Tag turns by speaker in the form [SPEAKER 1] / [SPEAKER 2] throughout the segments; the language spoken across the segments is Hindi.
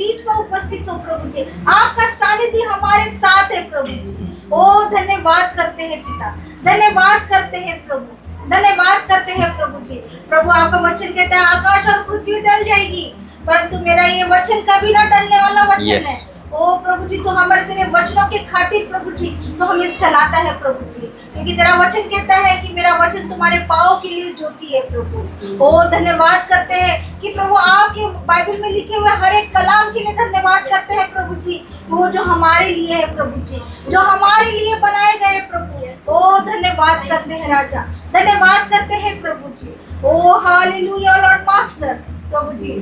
[SPEAKER 1] बीच में उपस्थित हो प्रभु जी। आपका सानिध्य हमारे साथ है प्रभु जी। ओ धन्यवाद करते हैं पिता, धन्यवाद करते हैं प्रभु, धन्यवाद करते हैं प्रभु जी। प्रभु आपका वचन कहता है आकाश और पृथ्वी टल जाएगी परंतु मेरा ये वचन कभी ना टलने वाला वचन है। ओ प्रभु जी, तो हमारे तेरे वचनों के खातिर प्रभु जी तो हमें चलाता है प्रभु जी, क्योंकि तेरा वचन कहता है कि मेरा वचन तुम्हारे पाँव के लिए ज्योति है प्रभु। ओ धन्यवाद करते हैं कि प्रभु आपके बाइबल में लिखे हुए हर एक कलाम के लिए धन्यवाद करते हैं प्रभु जी, वो जो हमारे लिए है प्रभु जी, जो हमारे लिए बनाए गए प्रभु। ओ धन्यवाद करते हैं राजा, धन्यवाद करते हैं प्रभु जी। ओ हालेलुया लॉर्ड मास्टर प्रभु जी।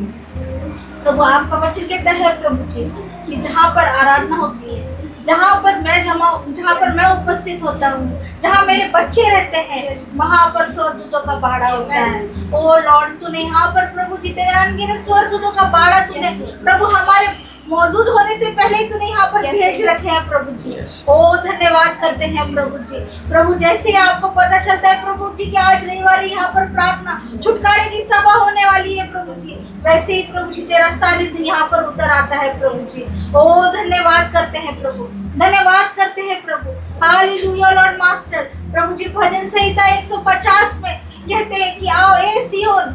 [SPEAKER 1] प्रभु आपका वचन कहता है प्रभु जी कि जहाँ पर आराधना होती है, जहाँ पर मैं उपस्थित होता हूँ, जहाँ मेरे बच्चे रहते हैं, वहाँ पर स्वर्गदूतों का बाड़ा होता है। ओ लॉर्ड, तूने यहाँ पर प्रभु जी तेरे अनगिनत स्वर्गदूतों का बाड़ा तूने प्रभु हमारे मौजूद होने से पहले ही तूने यहाँ पर भेज रखे हैं प्रभु जी। ओ धन्यवाद करते हैं प्रभु जी। प्रभु जैसे आपको पता चलता है प्रभु जी कि आज रविवार यहाँ पर प्रार्थना छुटकारे की सभा होने वाली है प्रभु जी, वैसे ही प्रभु जी तेरा सानिध्य यहाँ पर उतर आता है प्रभु जी। ओ धन्यवाद करते हैं प्रभु, धन्यवाद करते हैं प्रभु। हालेलुया लॉर्ड मास्टर प्रभु जी। भजन संहिता 150 में कहते हैं कि आओ ए सियोन,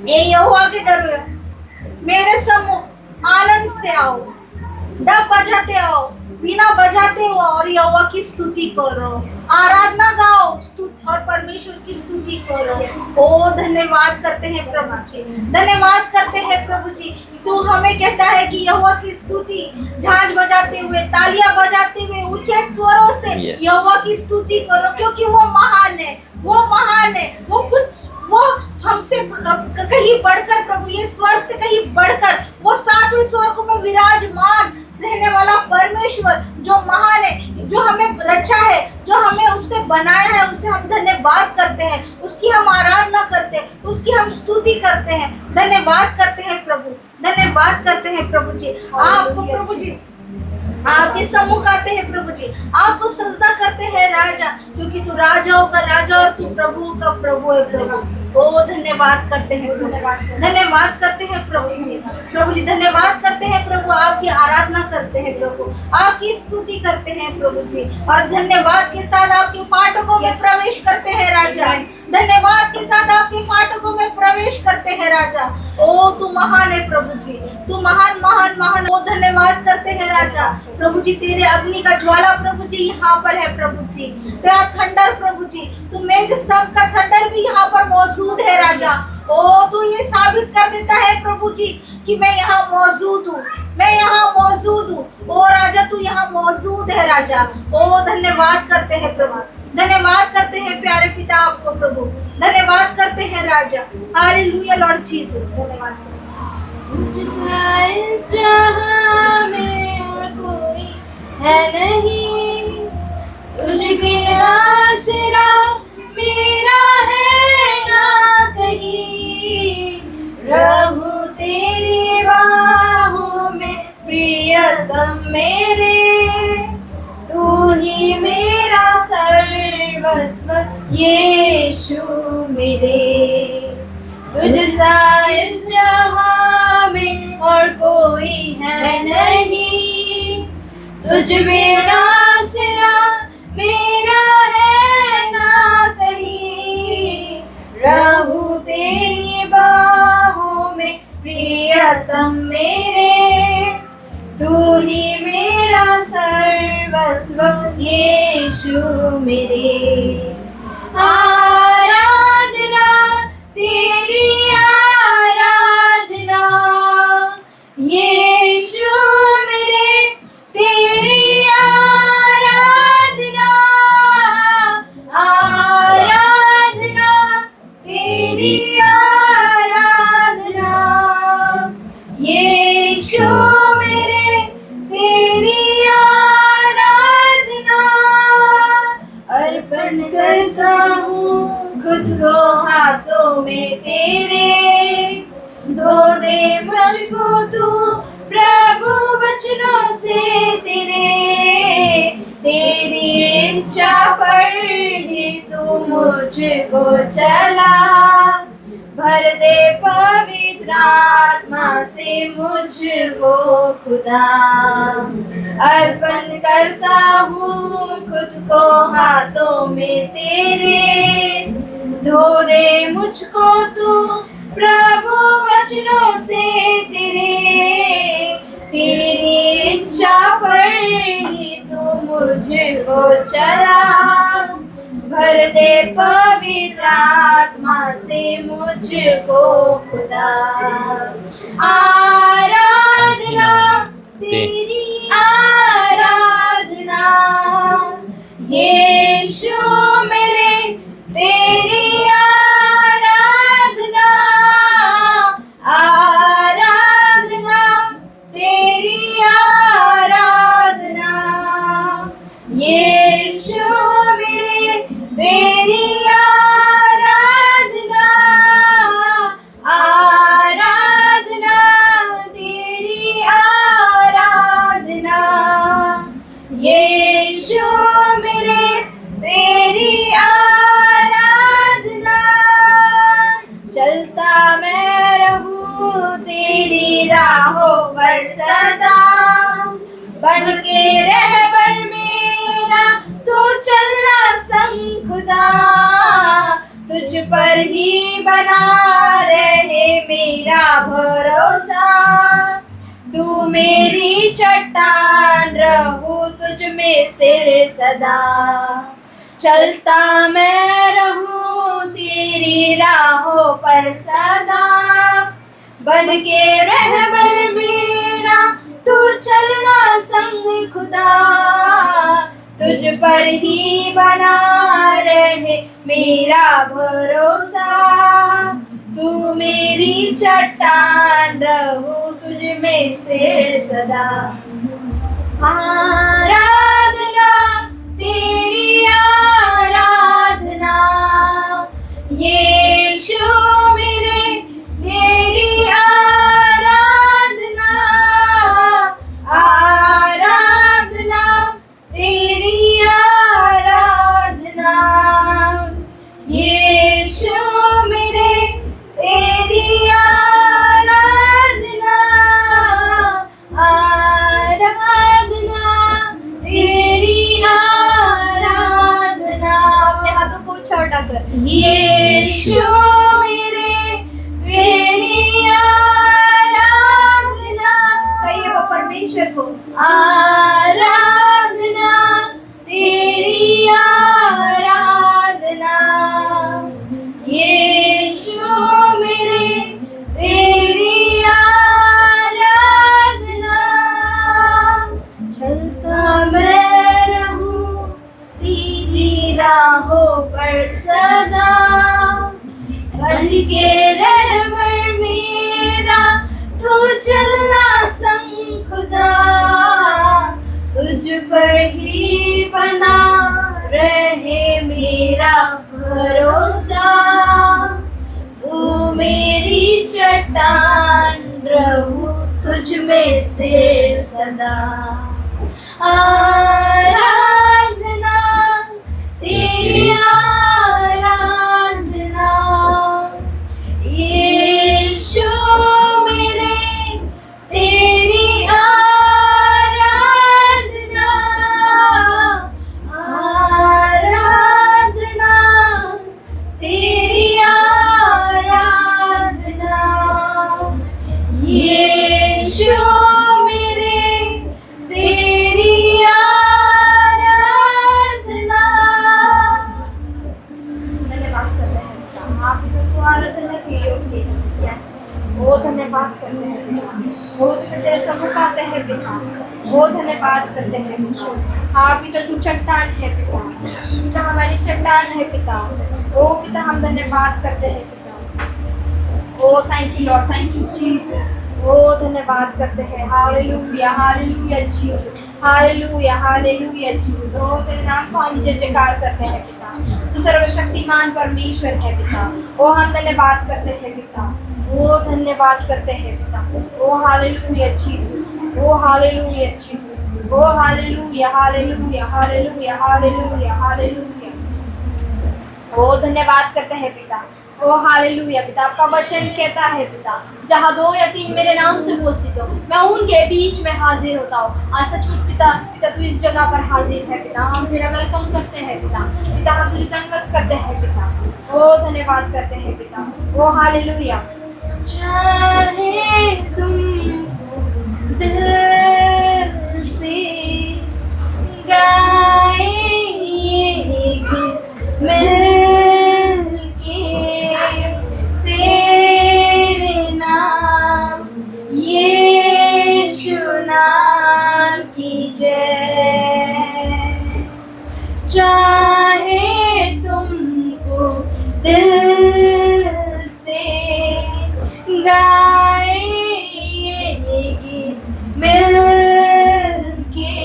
[SPEAKER 1] ए यहोवा के डरो, मेरे सम्मुख आनंद से आओ, डब बजाते आओ, बीना बजाते हो और यहोवा की स्तुति करो, आराधना गाओ और परमेश्वर की स्तुति करो। ओ धन्यवाद करते हैं प्रभु जी, धन्यवाद करते हैं प्रभु जी। तू हमें कहता है कि यहोवा की स्तुति झांझ बजाते हुए, तालियां बजाते हुए, ऊंचे स्वरों से यहोवा की स्तुति करो, क्योंकि वो महान है, वो महान है, वो हमसे कहीं बढ़कर प्रभु, ये स्वर्ग से कहीं बढ़कर वो सातवें स्वर्ग में विराजमान रहने वाला परमेश्वर जो महान है, जो हमें रचा है, जो हमें उसने बनाया है, उससे हम धन्यवाद करते हैं, उसकी हम आराधना करते हैं, उसकी हम स्तुति करते हैं, धन्यवाद करते हैं प्रभु, धन्यवाद करते हैं प्रभु जी। आपको प्रभु जी आपके सम्मुख आते हैं प्रभु जी, आपको सजदा करते हैं राजा, क्योंकि तू राजाओं का राजा और तू प्रभु का प्रभु है प्रभु। ओ धन्यवाद करते हैं प्रभु, धन्यवाद करते हैं प्रभु जी। प्रभु जी धन्यवाद करते हैं प्रभु, आपकी आराधना करते हैं प्रभु, आपकी स्तुति करते हैं प्रभु जी, और धन्यवाद के साथ आपके फाटकों में प्रवेश करते हैं राजा, धन्यवाद के साथ आपके फाटकों में प्रवेश करते हैं राजा। ओ तू महान है प्रभु जी, तू महान महान महान। ओ धन्यवाद करते हैं राजा प्रभु जी, तेरे अग्नि का ज्वाला प्रभु जी यहाँ पर है प्रभु जी, तेरा थंडर प्रभु जी, तू मेघ स्तंभ का थंडर भी यहाँ पर मौजूद है राजा। ओ तू ये साबित कर देता है प्रभु जी कि मैं यहाँ मौजूद हूँ, मैं यहाँ मौजूद हूँ। ओ राजा तू यहाँ मौजूद है राजा। ओ धन्यवाद करते हैं प्रभु, धन्यवाद करते हैं प्यारे पिता आपको प्रभु, धन्यवाद करते हैं राजा। Hallelujah Lord Jesus. धन्यवाद
[SPEAKER 2] तुझसा इस जहां में और कोई है नहीं, तुझ बिना सिरा मेरा है ना कहीं, रहूं तेरी बाहों में प्रियतम मेरे, तू ही मेरा सर्वस्व यीशु मेरे। तुझसा इस जहां में और कोई है नहीं, तुझ बिना सिरा मेरा है ना कहीं, रहूं तेरी बाहों में प्रियतम मेरे, तू ही मेरा सर्वस्व यीशु मेरे। आराधना तेरी आराधना यीशु मेरे, तेरी आराधना, आराधना तेरी आराधना यीशु मेरे, तेरी आराधना। अर्पण करता हूँ खुद को हाथों में तेरे, धो दे मुझको तू प्रभु वचनों से तेरे, तेरी इच्छा पर ही तू मुझको चला, भर दे पवित्र आत्मा से मुझको खुदा। अर्पण करता हूँ खुद को हाथों में तेरे, धो दे मुझको तू प्रभु वचनों से तेरे। तेरी इच्छा पर ही तू मुझको चला, भर दे पवित्र आत्मा से मुझको खुदा। आराधना तेरी आराधना, यीशु मेरे तेरी आराधना। आराधना तेरी आराधना, यीशु मेरे तेरी आराधना। आराधना तेरी आराधना, यीशु मेरे तेरी आराधना। चलता मैं रहूं तेरी राहों पर सदा, बन के रहबर मेरा तू चलना संग खुदा। तुझ पर ही बना रहे मेरा भरोसा, तू मेरी चट्टान रहूं तुझ में सिर सदा। चलता मैं रहूं तेरी राहों पर सदा, बन के रहबर मेरा तू चलना संग खुदा। तुझ पर ही बना रहे मेरा भरोसा, तू मेरी चट्टान रहूं तुझ में स्थिर सदा। आराधना तेरी आराधना, यीशु मेरे तेरी आराधना। आराधना तेरी आराधना, यीशु मेरे तेरी आराधना। आराधना तेरी आराधना। अपने हाथों को ऊंचा उठाकर, यीशु मेरे तेरी आराधना। कहिए वो परमेश्वर को, आराधना तेरी आराधना, यीशु मेरे तेरी आराधना। चलता मैं रहूं तेरी राहों पर सदा, बन के रहबर मेरा तू चलना संग खुदा। तुझ पर ही बना रहे मेरा भरोसा, तू मेरी चट्टान रहूं तुझ में स्थिर सदा। आराधना तेरी आराधना, यीशु मेरे तेरी आराधना। आराधना तेरी आराधना, यीशु मेरे तेरी आराधना। धन्यवाद करते हैं आप ही तो आराधना के योग्य। यस, वो धन्यवाद करते हैं, वो तेरे सम्मुख आते हैं पिता, वो धन्यवाद करते हैं। आप ही तो तू चट्टान है पिता, पिता हमारी चट्टान है पिता। ओ पिता हम धन्यवाद करते हैं पिता। Oh thank you Lord, thank you Jesus. ओ धन्यवाद करते हैं। Hallelujah hallelujah Jesus, hallelujah hallelujah Jesus. ओ तेरे नाम को हम जय जयकार करते हैं पिता। तू सर्वशक्तिमान परमेश्वर है पिता। ओ हम धन्यवाद करते हैं पिता, ओ धन्यवाद करते हैं पिता। ओ हालेलुया जीसस, ओ हालेलुया जीसस, ओ hallelujah hallelujah hallelujah hallelujah hallelujah. ओ धन्यवाद करते हैं पिता, ओ हालेलुया पिता, आपका वचन कहता है पिता, जहाँ 2 या 3 मेरे नाम से उपस्थित हो, मैं उनके बीच में हाजिर होता हूँ। आज सचमुच पिता, तू इस जगह पर हाजिर है पिता। हम तेरा वेलकम करते हैं पिता। हम तुझे धन्यवाद करते हैं पिता। ओ धन्यवाद करते हैं पिता। ओ हालेलुया। चाहे तुम दिल से गाए ये गीत मिलके, तेरे नाम यीशु नाम की जय। चाहे तुमको दिल से गाए ये गीत मिलके,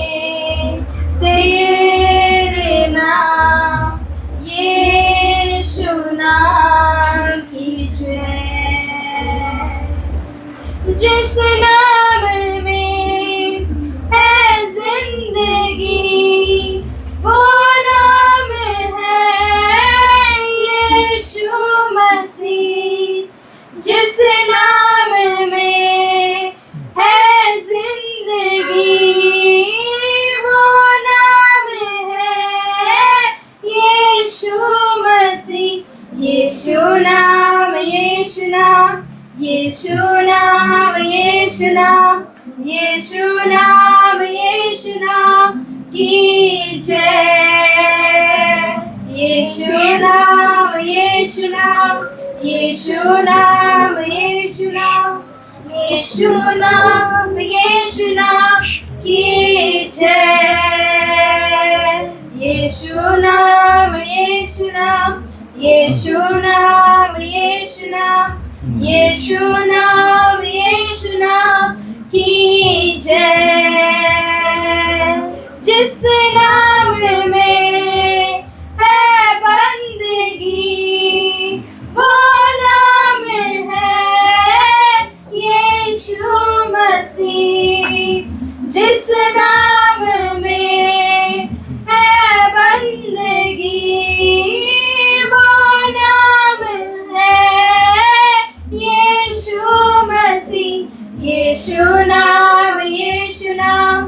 [SPEAKER 2] तेरे नाम यीशु नाम की जय। जिस नाम में है जिंदगी, वो नाम है यीशु मसीह। जिस नाम में है जिंदगी, वो नाम है यीशु मसीह। यीशु नाम, यीशु नाम, यीशु नाम, यीशु नाम, यीशु नाम, यीशु नाम की जय। यीशु नाम, यीशु नाम, यीशु नाम, यीशु नाम, यीशु नाम, यीशु नाम की जय। यीशु नाम, यीशु नाम, यीशु नाम, यीशु नाम, यीशु नाम, यीशु नाम की जय। जिस नाम में है बंदगी, वो नाम है यीशु मसीह। जिस नाम में है बंदगी, वो नाम है यीशु मसीह। यीशु नाम, यीशु नाम,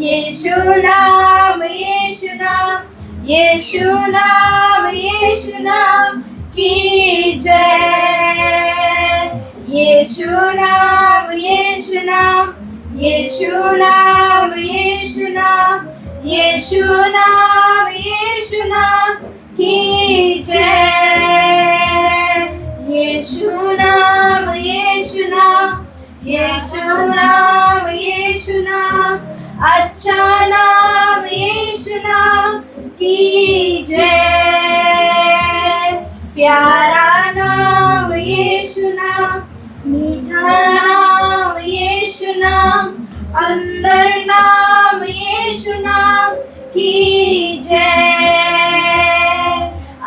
[SPEAKER 2] यीशु नाम, यीशु नाम, यीशु नाम, यीशु नाम की जय। यीशु नाम, यीशु नाम, यीशु नाम, यीशु नाम, यीशु नाम, यीशु नाम की जय। यीशु नाम, यीशु नाम, यीशु नाम, यीशु नाम, अच्छा नाम यीशु नाम की जय। प्यारा नाम यीशु नाम, मीठा नाम यीशु नाम, सुंदर नाम यीशु नाम की जय।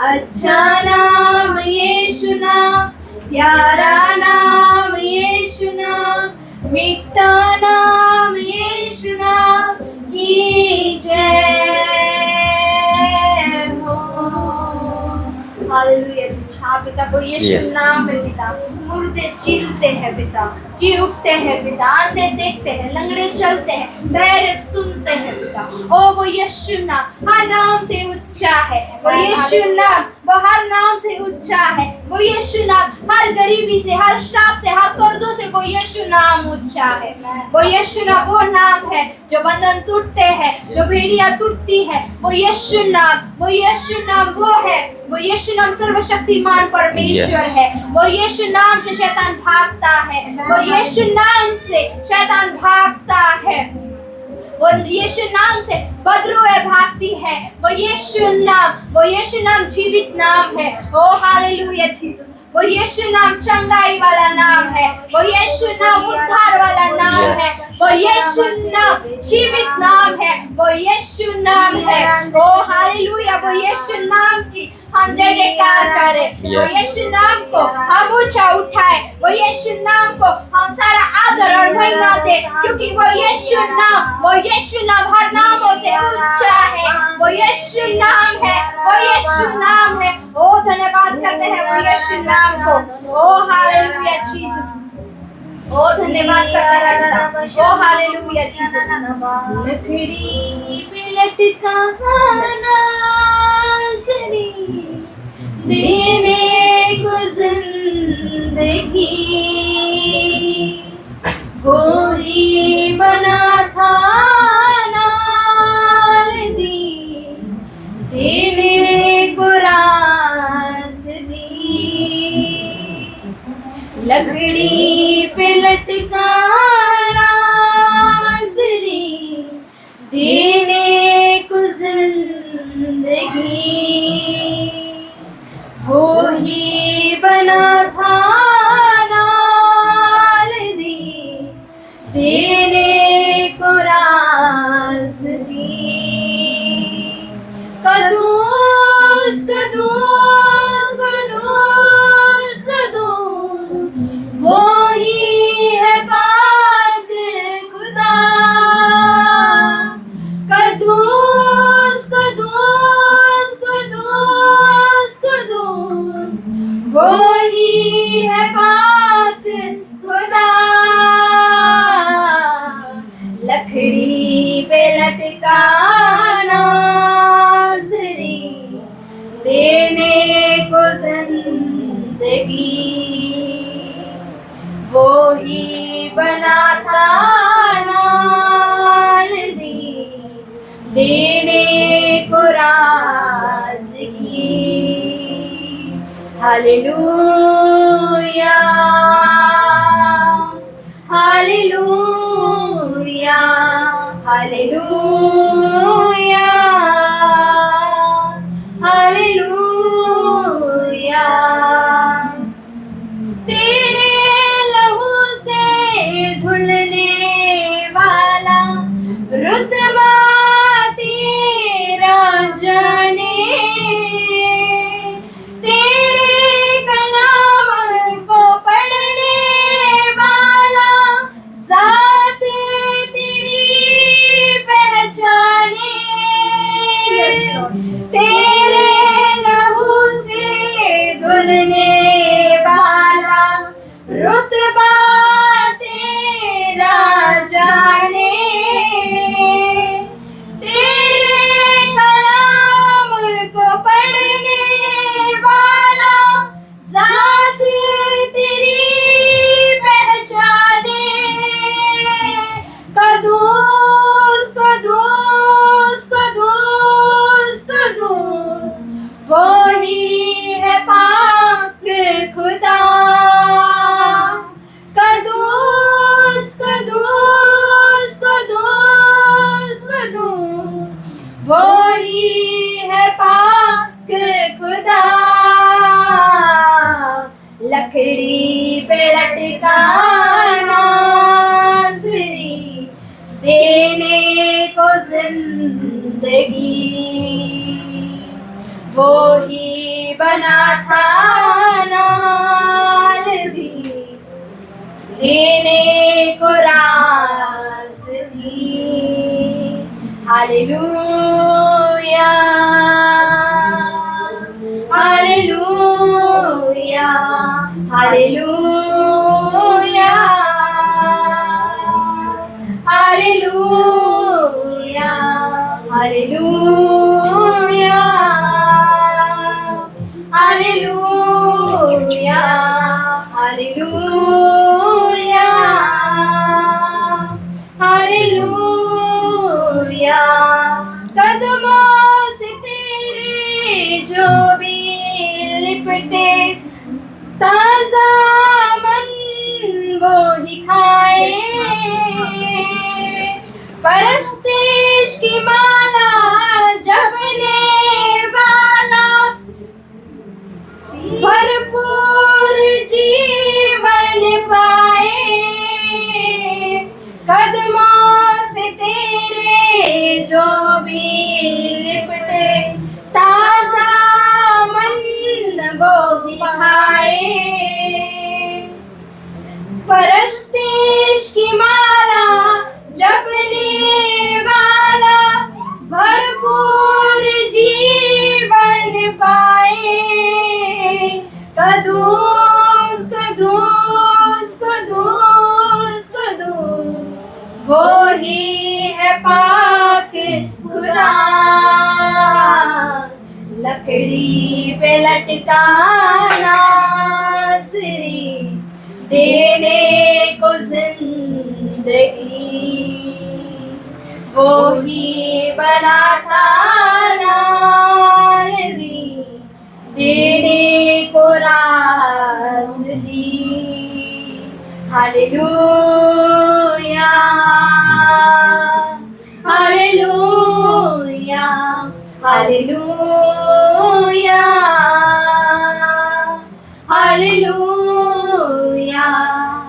[SPEAKER 2] अच्छा नाम यीशु नाम, प्यारा नाम यीशु नाम, मीठा नाम यीशु नाम की जय हो। Hallelujah Jesus. हाँ पिता, वो यीशु
[SPEAKER 3] Yes.
[SPEAKER 2] नाम है पिता। मुर्दे चीलते हैं पिता, जी उठते हैं पिता, अंधे देखते हैं, लंगड़े चलते हैं, बहरे सुनते हैं पिता। ओ वो यीशु नाम हर नाम से ऊंचा है। वो यीशु नाम वो हर नाम से ऊंचा है। वो यीशु नाम हर गरीबी से, हर श्राप से, हर कर्जों से वो यीशु नाम ऊंचा है। वो यीशु नाम वो नाम है जो बंधन टूटते हैं, जो बेड़ियां टूटती है। वो यीशु नाम वो है। वो यीशु नाम सर्वशक्तिमान परमेश्वर
[SPEAKER 3] Yes.
[SPEAKER 2] है। वो यीशु नाम से शैतान भागता है। वो यीशु नाम से शैतान भागता है। वो यीशु नाम से बदरूहें भागती है। वो यीशु नाम जीवित नाम है। ओ हालेलुया जीसस। वो यीशु नाम चंगाई वाला नाम है। वो यीशु नाम उद्धार वाला नाम है। वो यीशु नाम जीवित नाम है, वो यीशु नाम है। ओ हालेलुया, वो यीशु नाम की हम जय जयकार करें। वो यीशु नाम को हम ऊंचा उठाए, वो यीशु नाम को हम सारा आदर और महिमा दे, क्योंकि वो यीशु नाम हर नामों से ऊंचा है। वो यीशु नाम है, वो यीशु नाम है। ओ धन्यवाद करते हैं वो यीशु नाम को। ओ हालेलुया जीसस, ओ धन्यवाद करते हैं पिता। ओ हालेलुया जीसस। लकड़ी पे लटका नाज़री, देने को जिंदगी, वो ही बना था नाल दी, देने को रास दी। लकड़ी पे लटका नाज़री, देने को जिंदगी, वो ही बना था नाल दी, देने को रास दी। कदूस कदूस कदूस कदूस, वो ही है पाक खुदा। कदूस कदूस कदूस कदूस, वो ही है पाक खुदा। लकड़ी पे लटका नाज़री, देने को जिंदगी, वो ही बना था नाल दी, देने को राज़गी। Hallelujah hallelujah hallelujah hallelujah. तेरे लहू से धुलने वाला रुतबा तेरा जाने, तेरे कलाम को पढ़ने वाला ज़ात तेरी पहचाने। तेरे लहू से धुलने वाला रुतबा तेरा जाने, तेरे कलाम को पढ़ने वाला ज़ात तेरी पहचाने। कदूस कदूस कदूस कदूस, वो ही है पाक खुदा। कदूस कदूस कदूस कदूस, वो ही है पाक खुदा। लकड़ी पे लटका नाज़री, देने को जिंदगी, वो ही बना था नाल दी, देने को रास दी। Hallelujah hallelujah hallelujah hallelujah hallelujah hallelujah hallelujah hallelujah. कदमों से तेरे जो भी लिपटे, ताजा मन वो ही खाए। परस्तिश की माला जपने वाला, भरपूर जीवन पाए। कदमों से तेरे वो ही है पाक खुदा, लकड़ी पे लटका नासरी, देने को जिंदगी, वो ही बना था नालदी, देने को रासदी। Hallelujah, hallelujah, hallelujah, hallelujah,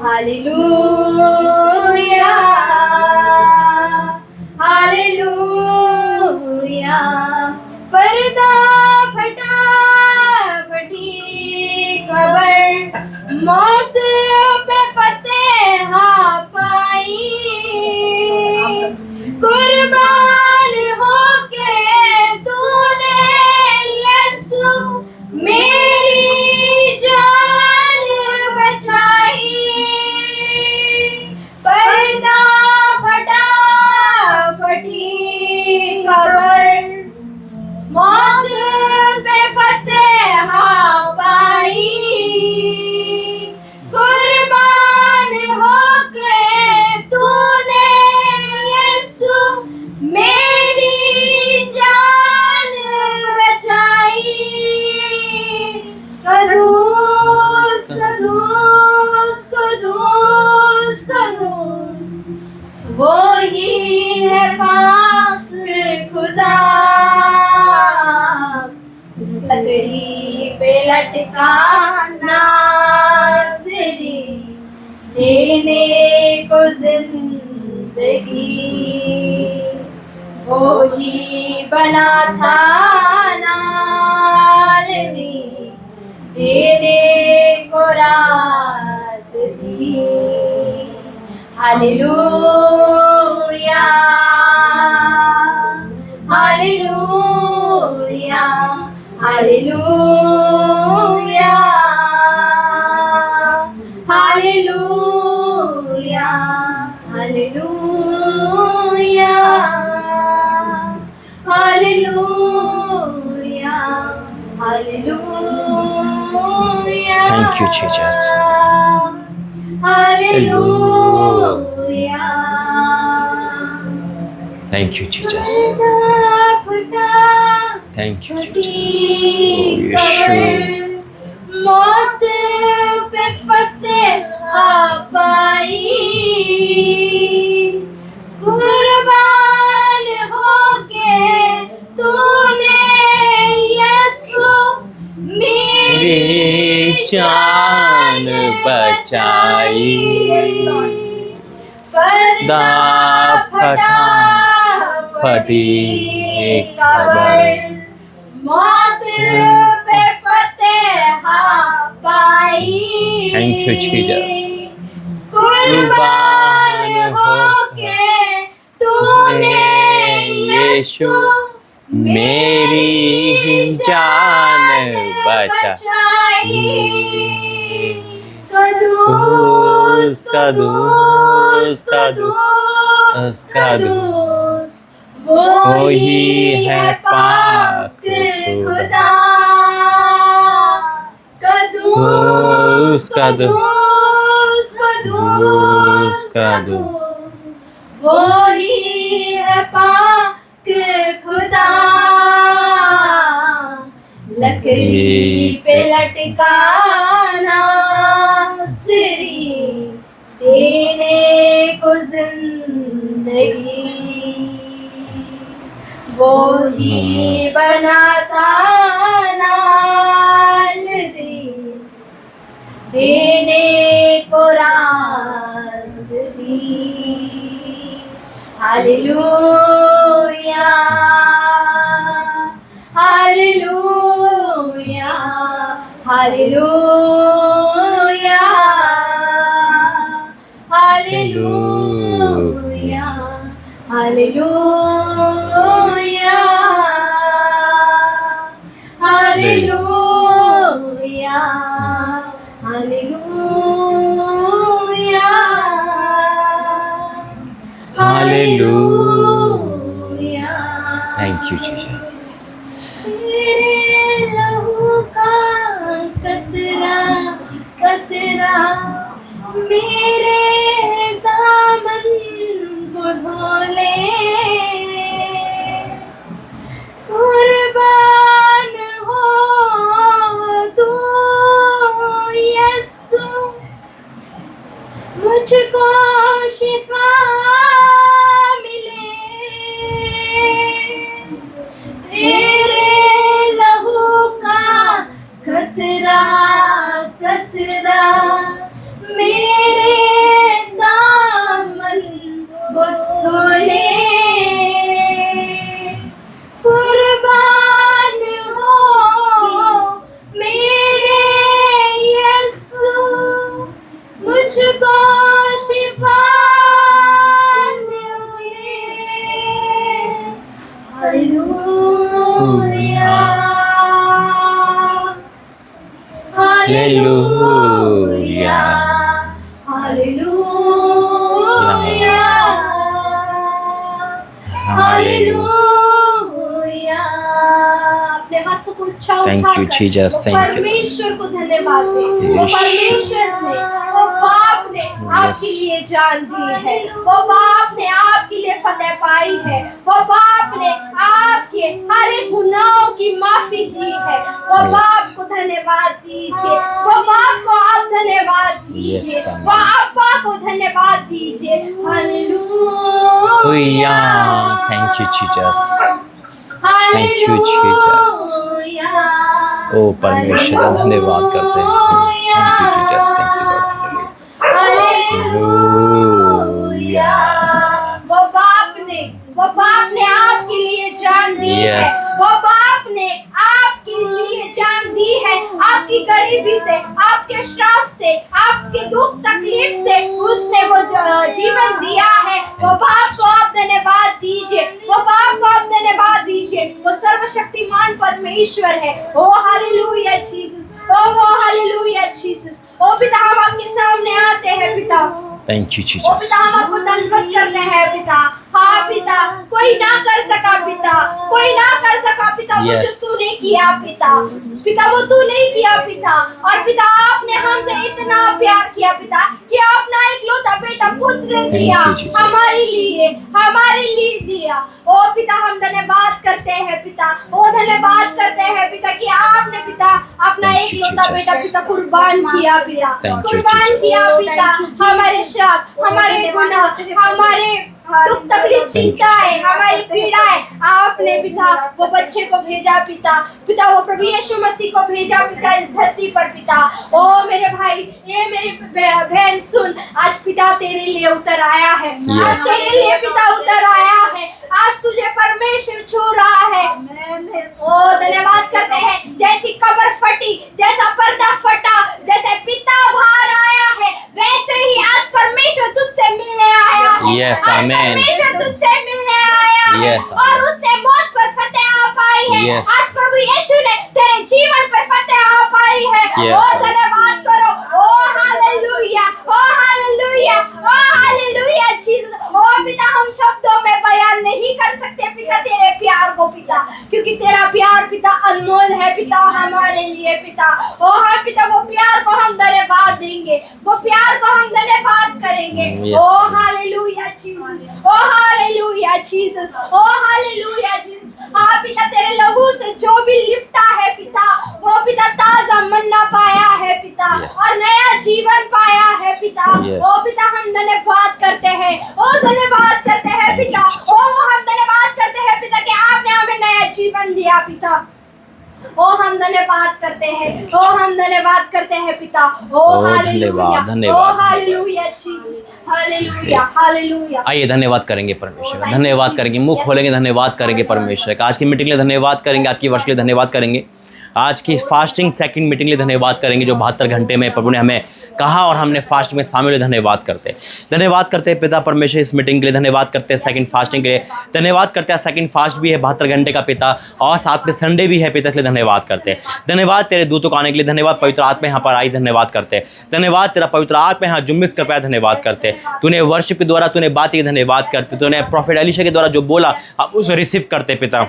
[SPEAKER 2] hallelujah, hallelujah. पर्दा फटा, फटी खबर, मौत पे फतेह पाई, कुर्बान होके तूने यीशु मेरी जान बचाई। पर्दा फटा, फटी खबर, मौत पे फतेह पाई, कुर्बान होके तूने यीशु मेरी जान बचाई। कदूस कदूस कदूस कदूस, वो ही है पाक खुदा, लकड़ी पे लटका नासरी, देने को जिंदगी, वो ही बना था नालदी, देने को रासदी। Hallelujah, hallelujah, hallelujah, hallelujah, hallelujah, hallelujah, hallelujah.
[SPEAKER 3] Thank you, Jesus.
[SPEAKER 2] Hallelujah.
[SPEAKER 3] Thank you, Jesus.
[SPEAKER 2] फटा
[SPEAKER 3] Thank you,
[SPEAKER 2] फटी
[SPEAKER 3] Jesus. Oh,
[SPEAKER 2] खबर,
[SPEAKER 3] Yeshua.
[SPEAKER 2] मौत पे फतेह पाई, कुर्बान होके तूने यीशु मेरी
[SPEAKER 3] जान बचाई।
[SPEAKER 2] पर्दा फटा
[SPEAKER 3] फटी
[SPEAKER 2] खबर, मौत पे फतेह पाई।
[SPEAKER 3] Thank you, Jesus.
[SPEAKER 2] कुर्बान होके तूने यीशु मेरी जान बचाई। कदूस कदूस कदूस कदूस, वो ही है पाक खुदा। कदूस कदूस कदूस कदूस, वो ही है पाक खुदा। लकड़ी पे लटका नासरी, देने को जिंदगी, वो ही बनाता नालदी, देने को रासदी। Hallelujah, hallelujah, hallelujah, hallelujah, hallelujah, hallelujah, hallelujah,
[SPEAKER 3] hallelujah. Thank you Jesus.
[SPEAKER 2] तेरे लहू का कतरा कतरा मेरे दामन को धो ले। कुर्बान हो तू यीशु, मुझको शिफा मिले। तेरे लहू का कतरा कतरा मेरे दामन को धो ले। कुर्बान हो मेरे यीशु, मुझको शिफा दे। Hallelujah hallelujah hallelujah hallelujah. अपने हाथों को ऊंचा
[SPEAKER 3] Thank you,
[SPEAKER 2] उठाकर
[SPEAKER 3] Jesus.
[SPEAKER 2] वो
[SPEAKER 3] Thank you.
[SPEAKER 2] परमेश्वर को धन्यवाद दे। वो
[SPEAKER 3] यीशु।
[SPEAKER 2] परमेश्वर ने, वो बाप ने आपके लिए जान दी है। वो बाप ने आपके लिए फतेह पाई है। वो बाप ने आपके हर एक गुनाहों की माफी दी है। वो
[SPEAKER 3] Yes.
[SPEAKER 2] बाप को धन्यवाद दीजिए। वो बाप को आप धन्यवाद दीजिए।
[SPEAKER 3] Yes, amen.
[SPEAKER 2] वो अब्बा को धन्यवाद दीजिए। Hallelujah.
[SPEAKER 3] Thank you, Jesus.
[SPEAKER 2] Thank
[SPEAKER 3] you, Jesus. ओ परमेश्वर का धन्यवाद करते हैं। Thank you, Jesus. Thank you, Lord.
[SPEAKER 2] Hallelujah. वो बाप ने आपके लिए जान दी है।
[SPEAKER 3] Yes.
[SPEAKER 2] वो बाप ने आपके लिए जान दी है। आपकी गरीबी से, आपके श्राप से, आपके दुख तकलीफ से उसने वो जीवन दिया है। वो बाप को आप धन्यवाद दीजिए। वो बाप को आप धन्यवाद दीजिए। वो सर्वशक्तिमान परमेश्वर है। ओ हालेलुया जीसस। ओ हालेलुया जीसस। ओ पिता, हम आपके सामने आते हैं पिता।
[SPEAKER 3] Thank you,
[SPEAKER 2] O
[SPEAKER 3] Jesus.
[SPEAKER 2] पिता, हम आपको धन्यवाद करते हैं पिता। हाँ पिता, कोई ना कर सका पिता, कोई ना कर सका पिता। वो जो
[SPEAKER 3] Yes.
[SPEAKER 2] तूने किया पिता, पिता वो तू नहीं किया पिता। और पिता आपने हमसे इतना प्यार किया पिता कि अपना इकलौता बेटा पुत्र दिया
[SPEAKER 3] you, Jesus.
[SPEAKER 2] हमारे लिए दिया। ओ पिता, हम धन्यवाद करते हैं पिता। ओ धन्यवाद करते हैं पिता कि आपने पिता अपना
[SPEAKER 3] Thank you,
[SPEAKER 2] इकलौता
[SPEAKER 3] Jesus.
[SPEAKER 2] बेटा पिता कुर्बान किया पिता।
[SPEAKER 3] Thank you,
[SPEAKER 2] कुर्बान
[SPEAKER 3] Jesus.
[SPEAKER 2] किया पिता। हमारे श्राप, हमारे गुनाह, हमारे दुख तकलीफ चिंताएं, हमारी पीड़ाएं आपने पिता वो बच्चे को भेजा पिता। पिता वो प्रभु यीशु मसीह को भेजा पिता इस धरती पर पिता। ओ मेरे भाई, ये मेरी बहन सुन, आज पिता तेरे लिए उतर आया है। आज तेरे लिए पिता उतर आया है। आज तुझे परमेश्वर छू रहा है। ओ धन्यवाद करते हैं। जैसी कब्र फटी, जैसा पर्दा फटा, जैसे पिता बाहर आया है, वैसे ही आज परमेश्वर तुझसे मिलने आया है।
[SPEAKER 3] Yes,
[SPEAKER 2] आज
[SPEAKER 3] amen.
[SPEAKER 2] परमेश्वर तुझसे मिलने आया है।
[SPEAKER 3] Yes,
[SPEAKER 2] और उसने मौत पर फतेह पाई है।
[SPEAKER 3] Yes.
[SPEAKER 2] आज प्रभु यीशु ने तेरे जीवन पर फतेह पाई है।
[SPEAKER 3] Yes.
[SPEAKER 2] ओ धन्यवाद करो। ओ हालेलुया, ओ हालेलुया, ओ हालेलुया जीसस। ओ पिता, हम शब्दों में बयान नहीं कर सकते पिता तेरे प्यार को पिता, क्योंकि तेरा प्यार पिता अनमोल है पिता हमारे लिए पिता। ओ हाँ पिता, वो प्यार को हम धन्यवाद देंगे, वो प्यार को हम धन्यवाद करेंगे।
[SPEAKER 3] Yes.
[SPEAKER 2] ओ हालेलुया जीसस, ओ हालेलुया जीसस, ओ हालेलुया जीसस। हाँ पिता, तेरे लहू से जो भी लिपटा है पिता, वो पिता ताजा मन्ना पाया है पिता।
[SPEAKER 3] Yes.
[SPEAKER 2] और नया जीवन पाया है पिता।
[SPEAKER 3] Yes.
[SPEAKER 2] ओ पिता, हम धन्यवाद करते हैं। ओ धन्यवाद करते हैं
[SPEAKER 3] Thank you,
[SPEAKER 2] पिता।
[SPEAKER 3] Jesus.
[SPEAKER 2] ओ हम धन्यवाद करते हैं पिता कि आपने हमें नया जीवन दिया पिता। ओ हम धन्यवाद करते हैं। ओ हम धन्यवाद करते हैं पिता। ओ हालेलुया,
[SPEAKER 3] धन्यवाद,
[SPEAKER 2] ओ हालेलुया जीसस, हालेलुया, हालेलुया।
[SPEAKER 3] आइए धन्यवाद करेंगे परमेश्वर का, धन्यवाद करेंगे, मुंह खोलेंगे, धन्यवाद करेंगे परमेश्वर का। आज की मीटिंग के लिए धन्यवाद करेंगे, आज की वर्ष के लिए धन्यवाद करेंगे। आज की फास्टिंग सेकंड मीटिंग के लिए धन्यवाद करेंगे जो 72 घंटे में प्रभु ने हमें कहा और हमने फास्ट में शामिल हुए। धन्यवाद करते हैं पिता परमेश्वर इस मीटिंग के लिए। धन्यवाद करते हैं सेकंड फास्टिंग के लिए। धन्यवाद करते हैं सेकंड फास्ट भी है 72 घंटे का पिता, और साथ में संडे भी है पिता, के लिए धन्यवाद करते हैं। धन्यवाद तेरे दूतों को आने के लिए। धन्यवाद पवित्र आत्मा यहाँ पर आई, धन्यवाद करते हैं। धन्यवाद तेरा पवित्र आत्मा यहाँ जुम्मिस कर पाया, धन्यवाद करते हैं। तूने वर्शिप के द्वारा तूने बात की, धन्यवाद करते। तूने प्रॉफिट एलीशा के द्वारा जो बोला हम उसे रिसीव करते पिता।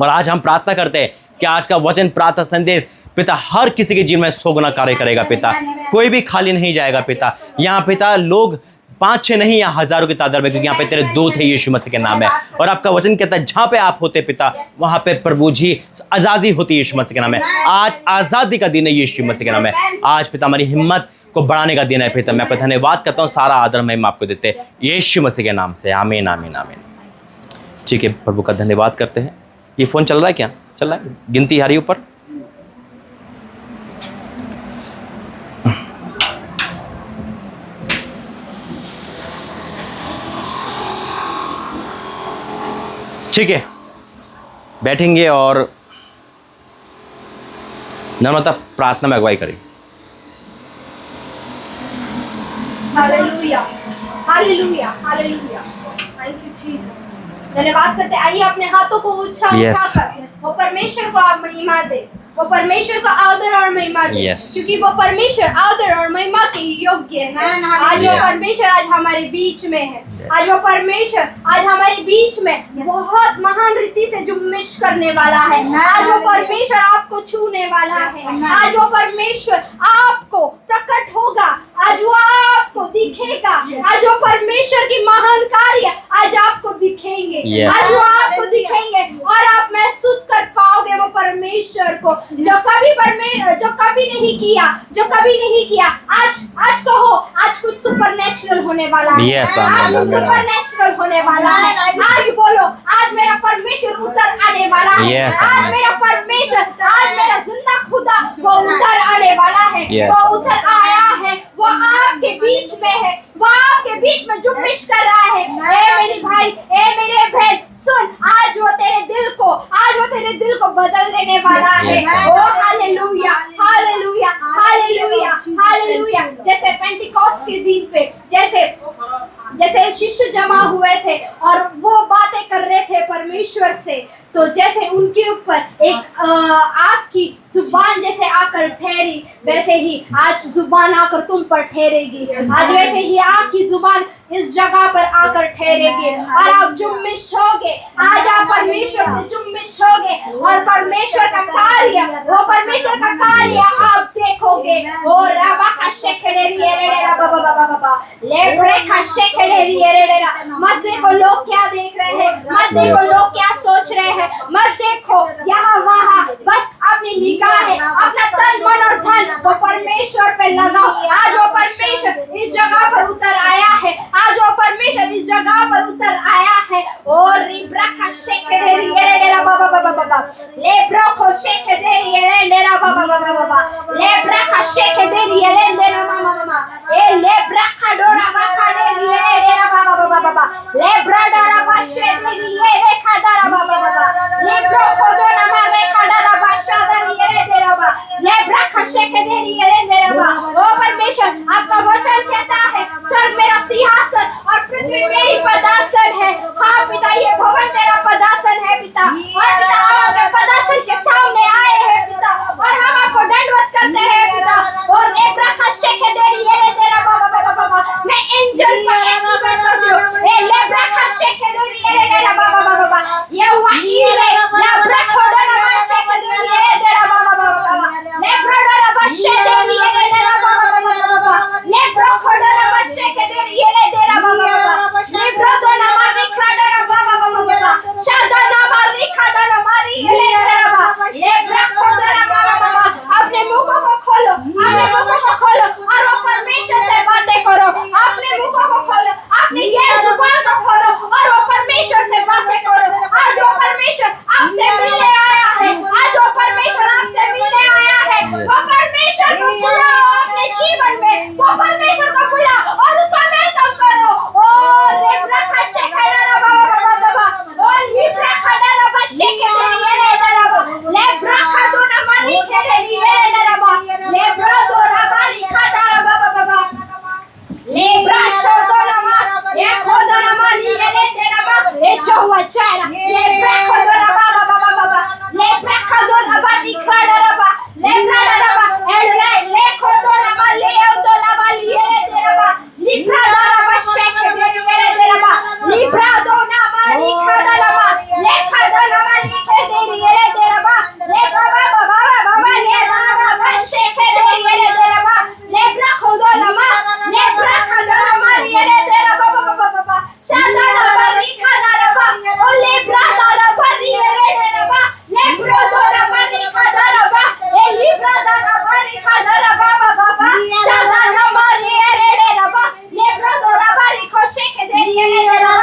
[SPEAKER 3] और आज हम प्रार्थना करते हैं कि आज का वचन प्रार्थना संदेश पिता हर किसी के जीवन में 100 गुना कार्य करेगा पिता। कोई भी खाली नहीं जाएगा पिता। यहाँ पिता लोग 5-6 नहीं, यहाँ हजारों की तादाद में, क्योंकि यहाँ पे तेरे दूत है यीशु मसीह के नाम है। और आपका वचन कहता है जहाँ पे आप होते पिता वहाँ पे प्रभु जी आज़ादी होती है यीशु मसीह के नाम है। आज आज़ादी का दिन है यीशु मसीह के नाम है। आज पिता हमारी हिम्मत को बढ़ाने का दिन है पिता। मैं आपको धन्यवाद करता हूँ, सारा आदर महिमा आपको देते हैं यीशु मसीह के नाम से, आमीन आमीन आमीन। ठीक है, प्रभु का धन्यवाद करते हैं। ये फ़ोन चल रहा है क्या? चल रहा है, गिनती आ रही ऊपर। ठीक है, बैठेंगे और नम्रता प्रार्थना में अगुवाई करें।
[SPEAKER 2] Hallelujah, hallelujah, hallelujah. Thank you Jesus. धन्यवाद करते हैं। आइए अपने हाथों को उठाकर वो परमेश्वर को आप महिमा दे, वो परमेश्वर को आदर और महिमा दे, क्योंकि वो परमेश्वर आदर और महिमा के योग्य है। आज वो परमेश्वर आज हमारे बीच में है। आज वो परमेश्वर आज हमारे बीच में बहुत महान रीति से जुम्मिश करने वाला है। आज वो परमेश्वर आपको छूने वाला है। आज वो परमेश्वर आपको प्रकट होगा, आज वो आपको दिखेगा। आज वो परमेश्वर की महान कार्य आज आपको दिखेंगे। आज वो आपको दिखेंगे और आप महसूस कर पाओगे वो परमेश्वर को जो कभी नहीं किया, जो कभी नहीं किया। आज कहो, आज कुछ सुपरनैचुरल होने वाला है। आज कुछ सुपरनैचुरल होने वाला है। आज बोलो, आज मेरा परमेश्वर उतर आने वाला है। आज मेरा परमेश्वर, आज मेरा जिंदा खुदा वो उतर आने वाला है। वो उतर आया है, वो आपके बीच में है, वो आपके बीच में जुम्मिश कर रहा है। ए मेरे भाई, ए मेरे बहन, सुन, आज वो तेरे दिल को बदल देने वाला है। ओ हालेलुया, हालेलुया, हालेलुया, हालेलुया। जैसे पेंटिकॉस्ट के दिन पे जैसे शिष्य जमा हुए थे और वो बातें कर रहे थे परमेश्वर से, तो जैसे उनके ऊपर एक आग की जुबान जैसे आकर ठहरी, वैसे ही आज जुबान आकर तुम पर ठहरेगी। आज वैसे ही आग की जुबान इस जगह पर आकर ठहरेगी और आप जुम्मिश होगे। आज आप परमेश्वर से जुम्मिश होगे और परमेश्वर का कार्य, वो परमेश्वर का कार्य आप देखोगे। ओ रबा का शेखड़े रिएरेरा बाबा बाबा बाबा लेब्रे का शेखड़े रिएरेरा। मत देखो लोग क्या देख रहे हैं, मत देखो लोग क्या सोच रहे हैं, मत देखो यहाँ वहाँ, बस अपनी निगाहें, अपना तन मन और धन वो परमेश्वर पे लगाओ। आज वो परमेश्वर इस जगह पर उतर आया है। आज वो परमेश्वर इस जगह पर उतर आया है। और रिब्रा का शेखड़े रिएरेरा बाबा बाबा बाबा लेब्रो को शेखड़े रिएरेरा बाबा बाबा बाबा लेब्रा का शेखड़े रिएरेरा मामा मामा ए लेब्रा का डोरा बाका रिएरेरा बाबा बाबा बाबा लेब्रा डोरा बा शेखड़े रिएरेरा डोरा बाबा बाबा लेब्रो को डोरा मारे खड़ा बा शादर रिएरेरा बा लेब्रा का शेखड़े रिएरेरा बा। ओ परमेश्वर, आपका वचन कहता है स्वर्ग मेरा सिंहासन और पृथ्वी मेरी पदासन है। हाँ पिता, ये भवन तेरा पदासन है पिता, और पिता हम आपके पदासन के सामने आए हैं पिता, और हम आपको दंडवत करते हैं पिता। और लेब्रा का शेखड़े रिएरेरा बाबा बाबा बाबा मैं एंजल्स को एक्टिवेट करती हूँ। ए लेब्रा का शेखड़े रिएरेरा बाबा बाबा बाबा ये हुआ इरे लेब्रा को डोरा शेखड़े रिएरेरा बाबा बाबा बाबा लेब्रा डोरा शेखड़े रिएरेरा बाबा बाबा बाबा लेब्रा को डोरा शेखड़े रिएरेरा बाबा बाबा लेब्रा डोरा मारी खड़ा बाबा बाबा बाबा शादा ना मारी खड़ा ना मारी रिएरेरा बाबा लेब्रा को डोरा बाबा बाबा। अपने मुंह को खोलो, अपने मुंह को खोलो और वो परमेश्वर से बातें करो। अपने मुंह को खोलो, अपनी ये जुबान को खोलो और वो परमेश्वर से बातें करो। आज वो परमेश्वर आपसे मिलने आया है। आज वो परमेश्वर आपसे मिलने आया है। वो परमेश्वर को बुलाओ अपने जीवन में, वो परमेश्वर को बुलाओ और उसका वेलकम करो। ओ लेब्रा का शेखड़ा बाबा बाबा बाबा ओ लेब्रा खड़ा बाबा शेखड़ा रिएरेरा बाबा लेब्रा का दोना मारी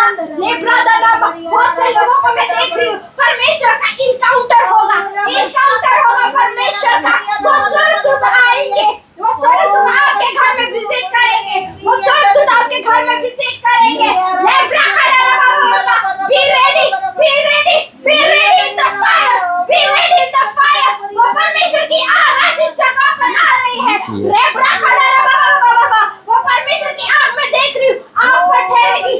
[SPEAKER 2] बहुत से लोगों को मैं देख रही हूँ परमेश्वर का इनकाउंटर होगा परमेश्वर का। वो स्वर्गदूत आएंगे, वो स्वर्गदूत आपके घर में विजिट करेंगे, वो स्वर्गदूत आपके घर में विजिट करेंगे। Be ready in the fire, be ready in the fire। वो परमेश्वर की आग आज इस जगह पर आ रही है। वो परमेश्वर की आग मैं देख रही हूँ, आप पर ठहरेगी।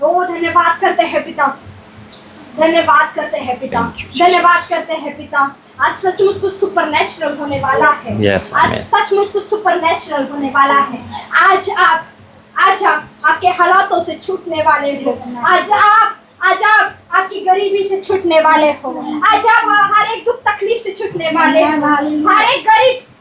[SPEAKER 2] ओ धन्यवाद करते हैं पिता, धन्यवाद करते हैं पिता, धन्यवाद करते हैं पिता। आज सचमुच कुछ सुपरनैचुरल होने वाला है।
[SPEAKER 3] Yes,
[SPEAKER 2] आज सचमुच कुछ सुपरनैचुरल होने वाला है। आज आप आपके हालातों से छूटने वाले हो। आज आप आपकी गरीबी से छूटने वाले हो। आज आप हर एक दुख तकलीफ से छूटने वाले हो।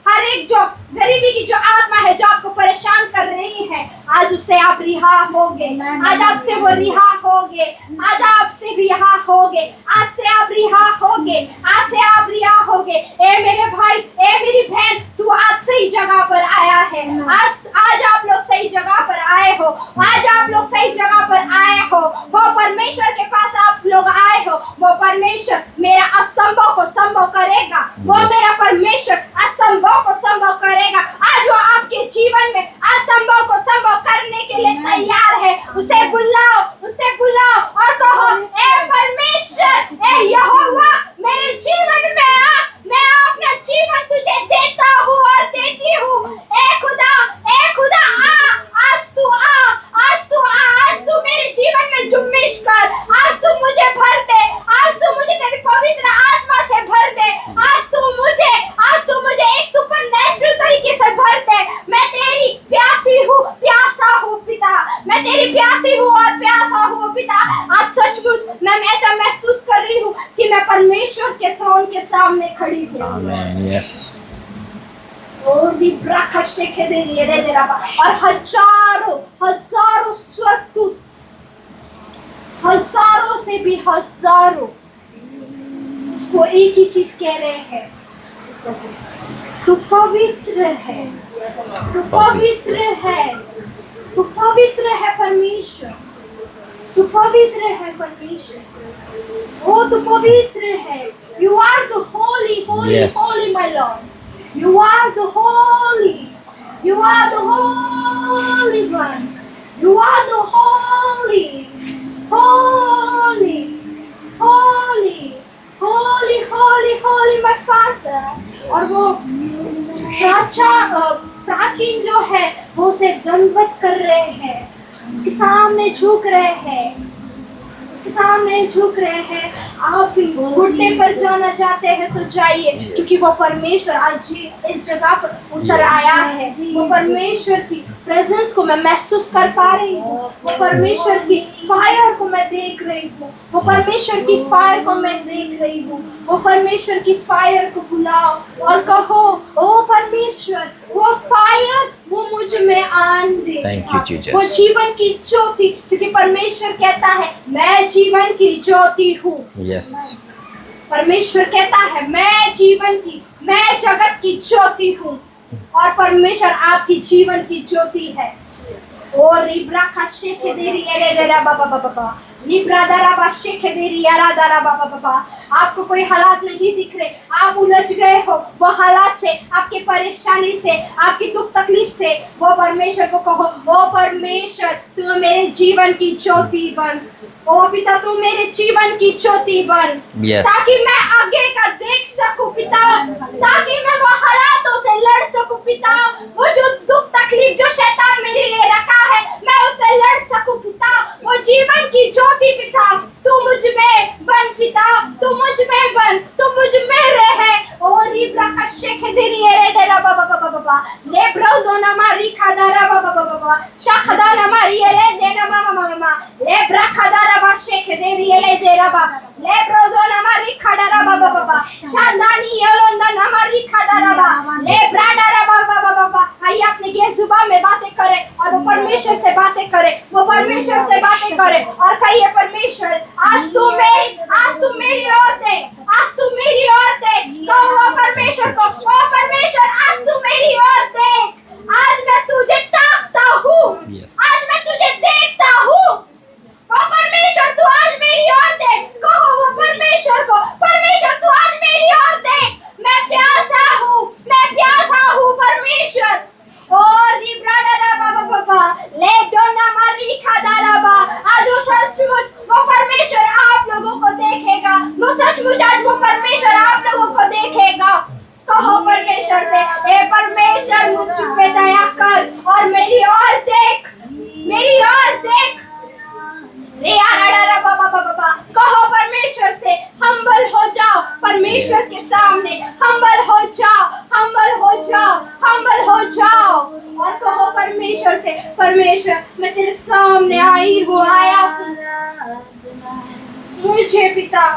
[SPEAKER 2] हर एक जो गरीबी की जो आत्मा है जो आपको परेशान कर रही है, आज उससे आप रिहा होगे। आज आपसे वो रिहा होगे। आज आपसे रिहा होगे। आज से आप रिहा होगे। आज से आप रिहा होगे। ए मेरे भाई, ए मेरी बहन, तू आज सही जगह पर आया है। आज आप लोग सही जगह पर आए हो। आज आप लोग सही जगह पर आए हो। वो परमेश्वर के पास आप लोग आए हो। वो परमेश्वर मेरा असंभव को संभव करेगा। वो मेरा परमेश्वर असंभव को संभव करेगा। आज वो आपके जीवन में असंभव को संभव करने के लिए तैयार है। उसे बुलाओ और कहो, ए परमेश्वर, ए यहोवा, मेरे जीवन में आ। मैं अपना जीवन तुझे देता हूँ और देती हूँ। ए खुदा आ। आज तू मेरे जीवन में जुम्मिश कर। आज तू मुझे भर दे। आज तू मुझे तेरी पवित्र आत्मा से भर दे। आज तू मुझे एक सुपरनैचुरल तरीके से भर दे। मैं तेरी प्यासा हूँ पिता। मैं तेरी प्यासी हूँ और प्यासा हूँ पिता। आज सचमुच मैं ऐसा महसूस कर रही हूँ कि मैं परमेश्वर के थ्रोन के सामने खड़ी हूँ।
[SPEAKER 3] आमीन। यस।
[SPEAKER 2] और भी और हजारों स्वर्गदूत, हजारों से भी हजारों उसको एक ही चीज कह रहे हैं, तू पवित्र है, तू पवित्र है, तू पवित्र है परमेश्वर, तू पवित्र है परमेश्वर। ओ तू पवित्र है। You are the holy, holy,
[SPEAKER 3] Yes.
[SPEAKER 2] holy, my Lord. You are the holy. You are the holy one. You are the holy, holy, holy, holy, holy, holy, my Father. और वो प्राचीन जो है वो उसे दंडवत कर रहे हैं, उसके सामने झुक रहे हैं, उसके सामने झुक रहे हैं। आप भी घुटने पर जाना चाहते हैं तो जाइए, क्योंकि वो परमेश्वर आज ही इस जगह पर उतर आया है। वो परमेश्वर की प्रेजेंस को मैं महसूस कर पा रही हूँ। वो परमेश्वर की फायर को मैं देख रही हूँ। वो परमेश्वर की फायर को मैं देख रही हूँ। वो परमेश्वर की फायर को बुलाओ और कहो, ओ परमेश्वर, वो फायर वो मुझ में आन दे।
[SPEAKER 3] Thank you, Jesus.
[SPEAKER 2] वो जीवन की ज्योति, क्योंकि परमेश्वर कहता है मैं जीवन की ज्योति हूँ।
[SPEAKER 3] यस।
[SPEAKER 2] परमेश्वर कहता है मैं जगत की ज्योति हूँ, और परमेश्वर आपकी जीवन की ज्योति है। और आपको कोई हालात नहीं दिख रहे, आप उलझ गए हो वो हालात से, आपकी परेशानी से, आपकी दुख तकलीफ से। वो परमेश्वर को कहो, ओ परमेश्वर तू मेरे जीवन की ज्योति बन। ओ पिता तू मेरे जीवन की ज्योति बन,
[SPEAKER 3] Yes.
[SPEAKER 2] ताकि मैं आगे का देख सकूं पिता, ताकि मैं वो हालातों से लड़ सकूं पिता। वो जो दुख तकलीफ जो शैतान मेरे लिए रखा है, मैं उसे लड़ सकूं पिता। वो जीवन की ज्योति पिता तू मुझ में बन पिता, तू मुझ में बन, तू मुझ में रहे। ओ रिब्रा का शेख देरी रे डेरा बाबा बाबा बाबा ले ब्रो दोना मारी खादारा बाबा बाबा बाबा शाखदाना मारी ले देना मामा मामा ले ब्रा खादारा बा शेख देरी ले देरा बा ले ब्रो दोना मारी खादारा बाबा बाबा शानदानी योलोंदा ना मारी खादारा बा ले ब्रा डारा बाबा बाबा बाबा। आइए अपने के जुबान में बातें करें और वो परमेश्वर से बातें करें, वो परमेश्वर से बातें करें और कहिए परमेश्वर आज तू मेरी ओर देख, आज तू मेरी ओर देख। कहो परमेश्वर को, ओ परमेश्वर आज तू मेरी ओर देख, आज मैं तुझे ताकता हूँ,
[SPEAKER 3] Yes.
[SPEAKER 2] आज मैं तुझे देखता हूँ। ओ परमेश्वर तू आज मेरी ओर देख, कहो वो परमेश्वर को, परमेश्वर तू आज मेरी ओर देख। मैं प्यासा हूँ परमेश्वर। ओ रिब्राडा बाबा बाबा ले डोना मारी खादाराबा। आज वो सचमुच वो परमेश्वर आप लोगों को देखेगा, वो सचमुच आज वो परमेश्वर आप लोगों को देखेगा। कहो परमेश्वर से, हे परमेश्वर मुझ पे दया कर और मेरी ओर देख, मेरी ओर देख। रे आराडा बाबा बाबा कहो परमेश्वर से, हम्बल हो जाओ परमेश्वर के सामने, हम्बल हो जाओ, हम्बल हो जाओ, हम्बल हो जाओ और कहो परमेश्वर से, परमेश्वर मैं तेरे सामने आई हूँ, आया हूँ। मुझे पिता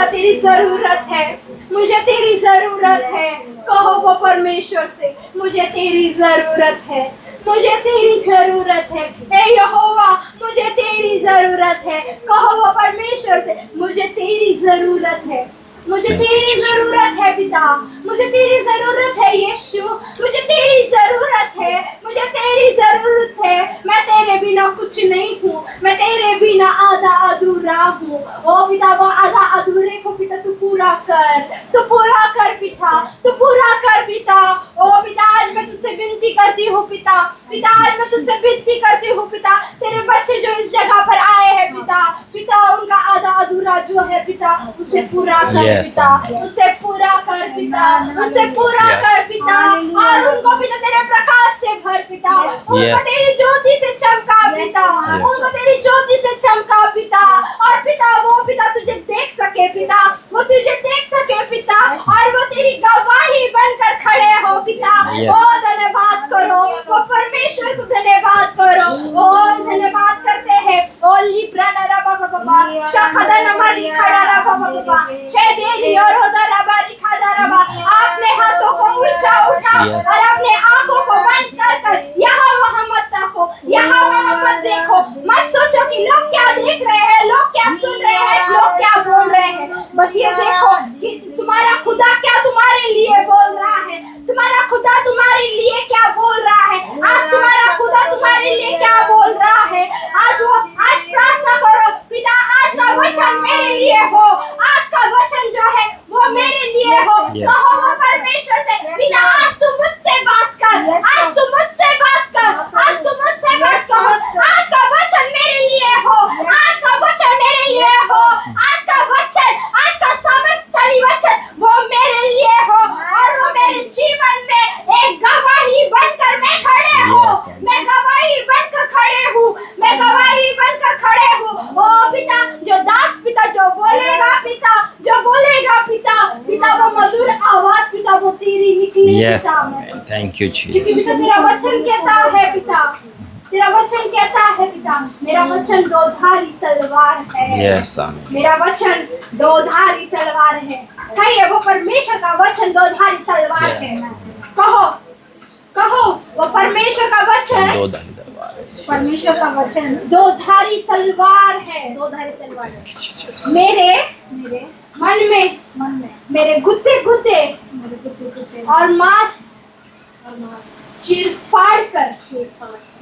[SPEAKER 2] तेरी जरूरत है, मुझे तेरी जरूरत है। कहो वो परमेश्वर से, मुझे तेरी जरूरत है, मुझे तेरी जरूरत है। हे यहोवा मुझे तेरी जरूरत है। कहो वो परमेश्वर से, मुझे तेरी जरूरत है, मुझे तेरी जरूरत है पिता, मुझे तेरी जरूरत है यीशु, मुझे तेरी जरूरत है, मुझे तेरी जरूरत है। मैं तेरे बिना कुछ नहीं हूँ, मैं तेरे बिना आधा अधूरा हूँ। ओ पिता वो आधा अधूरे को पिता तू पूरा कर, तू पूरा कर पिता, तू पूरा कर पिता। ओ पिता आज मैं तुझसे विनती करती हूँ पिता, पिता आज मैं तुझसे विनती करती हूँ पिता, तेरे बच्चे जो इस जगह पर आए हैं पिता, पिता उनका आधा अधूरा जो है पिता उसे पूरा कर पिता, उसे पूरा कर पिता, उसे पूरा कर पिता और उनको पिता तेरे प्रकाश से भर पिता, उनको तेरी ज्योति से चमका पिता, उनको तेरी ज्योति से चमका पिता और पिता वो पिता तुझे देख सके पिता, वो तुझे देख सके पिता और वो तेरी गवाही बनकर खड़े हो पिता। ओ धन्यवाद करो, वो परमेश्वर को धन्यवाद करो। ओ धन्यवाद करते हैं। ओ लिब्रा डरा बाबा बाबा शाखदा नमरी खड़ा रा बाबा बाबा शेदेरी और होदरा बारी खादा रा बा। अपने हाथों को ऊंचा उठाओ और अपने आंखों को बंद कर यहाँ वहाँ मत ताको, यहाँ वहाँ मत देखो, मत सोचो कि लोग क्या देख रहे हैं, लोग क्या सुन रहे हैं, लोग क्या बोल रहे हैं। बस ये देखो कि तुम्हारा खुदा क्या तुम्हारे लिए बोल रहा है, तुम्हारा खुदा तुम्हारे लिए क्या बोल रहा है। आज तुम्हारा खुदा तुम्हारे लिए क्या बोल रहा है। आज प्रार्थना करो पिता आज का वचन मेरे लिए हो, आज का वचन जो है वो मेरे लिए हो। कहो वो परमेश्वर से, पिता आज तू मुझसे बात कर, आज तू मुझसे बात कर, आज तू मुझसे बात करो। आज का वचन मेरे लिए हो, आज का वचन मेरे लिए हो, आज का वचन, आज का समझदारी वचन वो मेरे लिए हो और वो मेरे जीवन में एक गवाही बनकर मैं खड़े हूँ, मैं गवाही बनकर खड़े हूँ, मैं गवाही बनकर खड़े हूँ। ओ पिता जो दास पिता जो बोलेगा पिता, जो बोलेगा पिता, पिता वो मधुर आवाज पिता वो तेरी निकली पिता।
[SPEAKER 3] थैंक यू
[SPEAKER 2] क्योंकि पिता तेरा वचन कहता है पिता, तेरा वचन कहता है पिता, मेरा वचन दो-धारी तलवार है। मेरा वचन दो-धारी तलवार है। कहिए वो परमेश्वर का वचन दो-धारी तलवार है। कहो कहो वो परमेश्वर का वचन,
[SPEAKER 1] परमेश्वर का वचन
[SPEAKER 2] दो-धारी तलवार है,
[SPEAKER 1] दो-धारी तलवार है।
[SPEAKER 2] मेरे मन में मेरे गुत्ते
[SPEAKER 1] मेरे
[SPEAKER 2] और मांस चीर फाड़ कर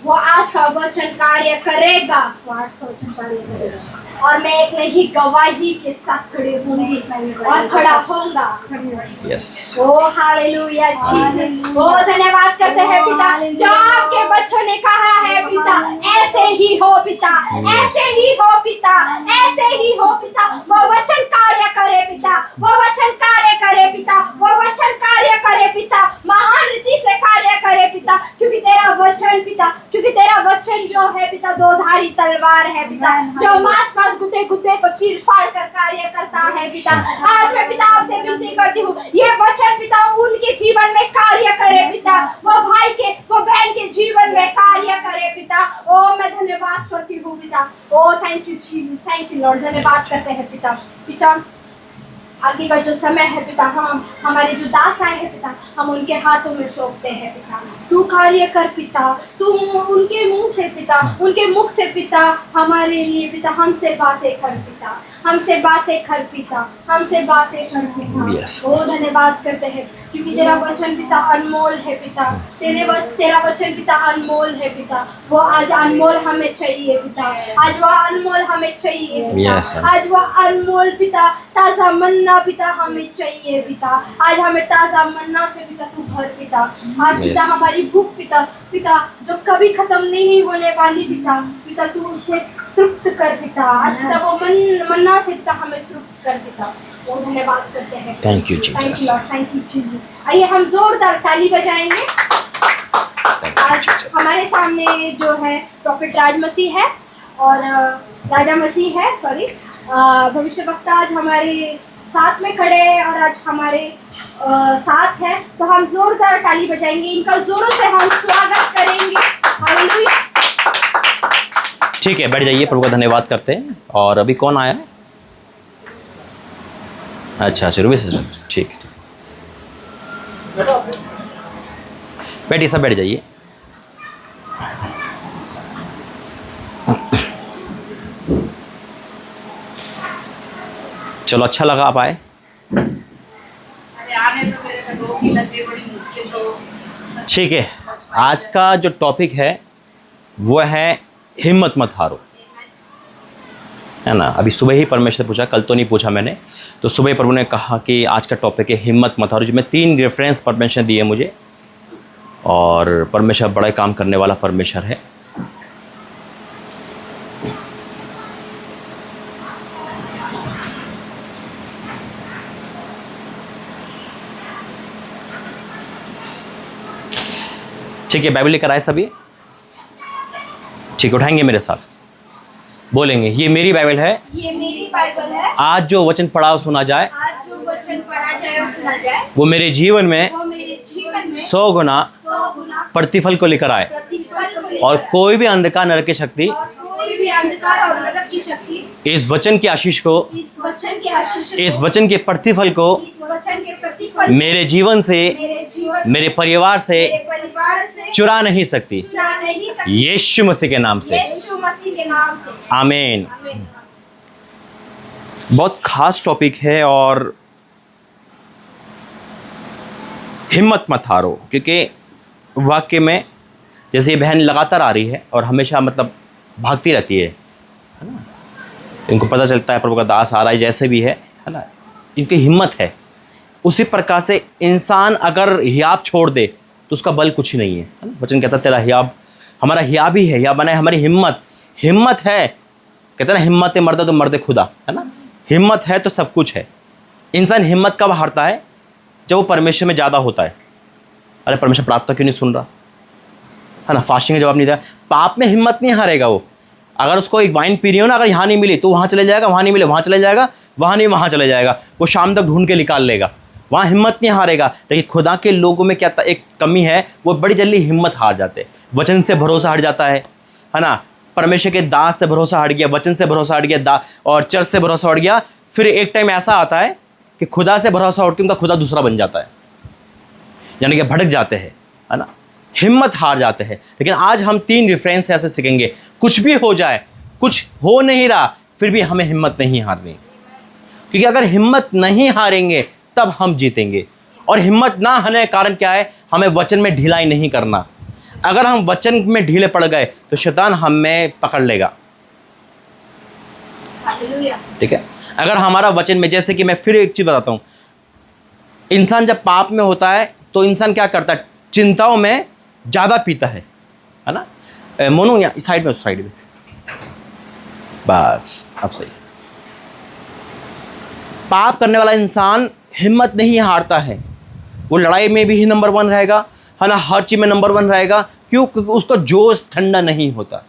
[SPEAKER 2] वो आज का वचन कार्य करेगा, वो आज का वचन कार्य करेगा। और मैं एक नहीं गवाही के साथ खड़ी होंगी और खड़ा होऊंगा।
[SPEAKER 3] यस
[SPEAKER 2] ओ हालेलुया जीसस। ओ धन्यवाद करते हैं पिता, जो आपके बच्चों ने कहा है पिता, ऐसे ही हो पिता, ऐसे ही हो पिता, ऐसे ही हो पिता। वो वचन कार्य करे पिता, वो वचन कार्य करे पिता, वो वचन कार्य करे पिता, महान रीति से कार्य करे पिता, क्योंकि तेरा वचन पिता, क्योंकि तेरा वचन जो है पिता दोधारी तलवार है पिता, जो मांस मांस गुते गुते को चीर फाड़ कर कार्य करता है पिता। आज मैं पिता आपसे विनती करती हूँ, ये वचन पिता उनके जीवन में कार्य करे पिता, वो भाई के वो बहन के जीवन में कार्य करे पिता। ओ मैं धन्यवाद करती हूँ पिता। Oh thank you Jesus, thank you Lord. धन्यवाद करते हैं पिता। पिता आगे का जो समय है पिता, हम हमारे जो दास आए हैं पिता, हम उनके हाथों में सौंपते हैं पिता। तू कार्य कर पिता, तू उनके मुंह से पिता, उनके मुख से पिता हमारे लिए पिता हमसे बातें कर पिता, हमसे बातें कर पिता, हमसे बातें कर पिता।
[SPEAKER 3] Yes.
[SPEAKER 2] ओ धन्यवाद करते हैं क्योंकि तेरा वचन पिता अनमोल है पिता, तेरा वचन पिता अनमोल है पिता। वो आज अनमोल हमें चाहिए पिता, आज वो अनमोल हमें चाहिए पिता।
[SPEAKER 3] Yes, sir.
[SPEAKER 2] आज वो अनमोल पिता ताजा मन्ना पिता हमें चाहिए पिता। आज हमें ताजा मन्ना से पिता तू भर पिता। आज पिता
[SPEAKER 3] Yes.
[SPEAKER 2] हमारी भूख पिता, पिता जो कभी खत्म नहीं होने वाली पिता, पिता तू उससे तृप्त कर पिता। आज पिता वो मन्ना से पिता हमें तृप्त कर पिता। वो धन्यवाद करते हैं।
[SPEAKER 3] Thank you
[SPEAKER 2] thank
[SPEAKER 3] Jesus,
[SPEAKER 2] you Lord, thank you Jesus. आइए हम जोरदार ताली बजाएंगे। आज हमारे सामने जो है प्रॉफिट राज मसीह है और राजा मसीह है, सॉरी भविष्य वक्ता आज हमारे साथ में खड़े हैं और आज हमारे साथ है, तो हम जोरदार ताली बजाएंगे, इनका जोरों से हम स्वागत करेंगे। हालेलुया।
[SPEAKER 3] ठीक है, बैठ जाइए, प्रभु का धन्यवाद करते हैं। और अभी कौन आया? अच्छा अच्छा, रूबी सिस्टर, ठीक है, बैठिए, सब बैठ जाइए। चलो, अच्छा लगा आप आए।
[SPEAKER 4] आने तो मेरे को रोक ही लगे, बड़ी मुश्किल तो।
[SPEAKER 3] ठीक है, आज का जो टॉपिक है वो है हिम्मत मत हारो, है ना। अभी सुबह ही परमेश्वर पूछा, कल तो नहीं पूछा मैंने, तो सुबह प्रभु ने कहा कि आज का टॉपिक है हिम्मत मत हारो। जो मैं 3 रेफरेंस परमेश्वर दिए मुझे, और परमेश्वर बड़ा काम करने वाला परमेश्वर है। ठीक है, बाइबल लेकर आए सभी? ठीक, उठाएंगे मेरे साथ, बोलेंगे ये मेरी बाइबल है,
[SPEAKER 2] ये मेरी बाइबल है।
[SPEAKER 3] आज जो वचन पढ़ा और सुना जाए,
[SPEAKER 2] आज जो वचन पढ़ा जाए और सुना जाए,
[SPEAKER 3] वो मेरे जीवन में
[SPEAKER 2] वो मेरे जीवन में
[SPEAKER 3] 100 गुना
[SPEAKER 2] 100 गुना
[SPEAKER 3] प्रतिफल को लेकर आए,
[SPEAKER 2] प्रतिफल को
[SPEAKER 3] और
[SPEAKER 2] लेकर आए।
[SPEAKER 3] कोई भी अंधकार नरक की शक्ति
[SPEAKER 2] और कोई भी अंधकार और नरक की शक्ति
[SPEAKER 3] इस वचन की आशीष को,
[SPEAKER 2] इस वचन के आशीष को,
[SPEAKER 3] इस वचन के प्रतिफल को
[SPEAKER 2] इस वचन के प्रतिफल
[SPEAKER 3] मेरे जीवन से,
[SPEAKER 2] मेरे जीवन,
[SPEAKER 3] मेरे परिवार से
[SPEAKER 2] मेरे परिवार से
[SPEAKER 3] चुरा नहीं सकती,
[SPEAKER 2] चुरा नहीं सकती।
[SPEAKER 3] यीशु मसीह के नाम से,
[SPEAKER 2] यीशु मसीह के नाम से,
[SPEAKER 3] आमीन।
[SPEAKER 2] आमीन।
[SPEAKER 3] बहुत खास टॉपिक है, और हिम्मत मत हारो, क्योंकि वाक्य में जैसे ये बहन लगातार आ रही है और हमेशा मतलब भागती रहती है ना। इनको पता चलता है प्रभु का दास आ रहा है, जैसे भी है ना, इनकी हिम्मत है। उसी प्रकार से इंसान अगर हियाब छोड़ दे तो उसका बल कुछ ही नहीं है ना। वचन कहता है तेरा हियाब, हमारा हियाब ही है, हियाब बना है हमारी हिम्मत। हिम्मत है, कहते हैं ना, हिम्मत है मर्द तो मर्द खुदा, है ना। हिम्मत है तो सब कुछ है। इंसान हिम्मत कब हारता है? जब वो परमेश्वर में ज़्यादा होता है। अरे परमेश्वर प्रार्थना क्यों नहीं सुन रहा, है ना, फास्टिंग का जवाब नहीं दिया। पाप में हिम्मत नहीं हारेगा वो। अगर उसको एक वाइन पी रही हो ना, अगर यहाँ नहीं मिली तो वहाँ चले जाएगा, वहाँ नहीं मिले वहाँ चले जाएगा, वहाँ नहीं वहाँ चले जाएगा, वो शाम तक ढूंढ के निकाल लेगा, वहाँ हिम्मत नहीं हारेगा। लेकिन खुदा के लोगों में क्या एक कमी है, वो बड़ी जल्दी हिम्मत हार जाते हैं। वचन से भरोसा हट जाता है ना। परमेश्वर के दास से भरोसा हट गया, वचन से भरोसा हट गया, और चर्च से भरोसा हट गया। फिर एक टाइम ऐसा आता है कि खुदा से भरोसा उठ के उनका खुदा दूसरा बन जाता है, यानी कि भटक जाते हैं, है ना, हिम्मत हार जाते हैं। लेकिन आज हम 3 रेफरेंस ऐसे सीखेंगे, कुछ भी हो जाए, कुछ हो नहीं रहा, फिर भी हमें हिम्मत नहीं हारनी, क्योंकि अगर हिम्मत नहीं हारेंगे तब हम जीतेंगे। और हिम्मत ना हारने का कारण क्या है? हमें वचन में ढिलाई नहीं करना। अगर हम वचन में ढीले पड़ गए तो शैतान हमें पकड़ लेगा।
[SPEAKER 2] हालेलुया।
[SPEAKER 3] ठीक है, अगर हमारा वचन में, जैसे कि मैं फिर एक चीज़ बताता हूँ, इंसान जब पाप में होता है तो इंसान क्या करता है, चिंताओं में ज़्यादा पीता है ना। मोनू यहाँ साइड में बस, अब सही। पाप करने वाला इंसान हिम्मत नहीं हारता है, वो लड़ाई में भी नंबर 1 रहेगा, है ना, हर चीज़ में नंबर 1 रहेगा। क्यों? क्योंकि उसका जोश ठंडा नहीं होता।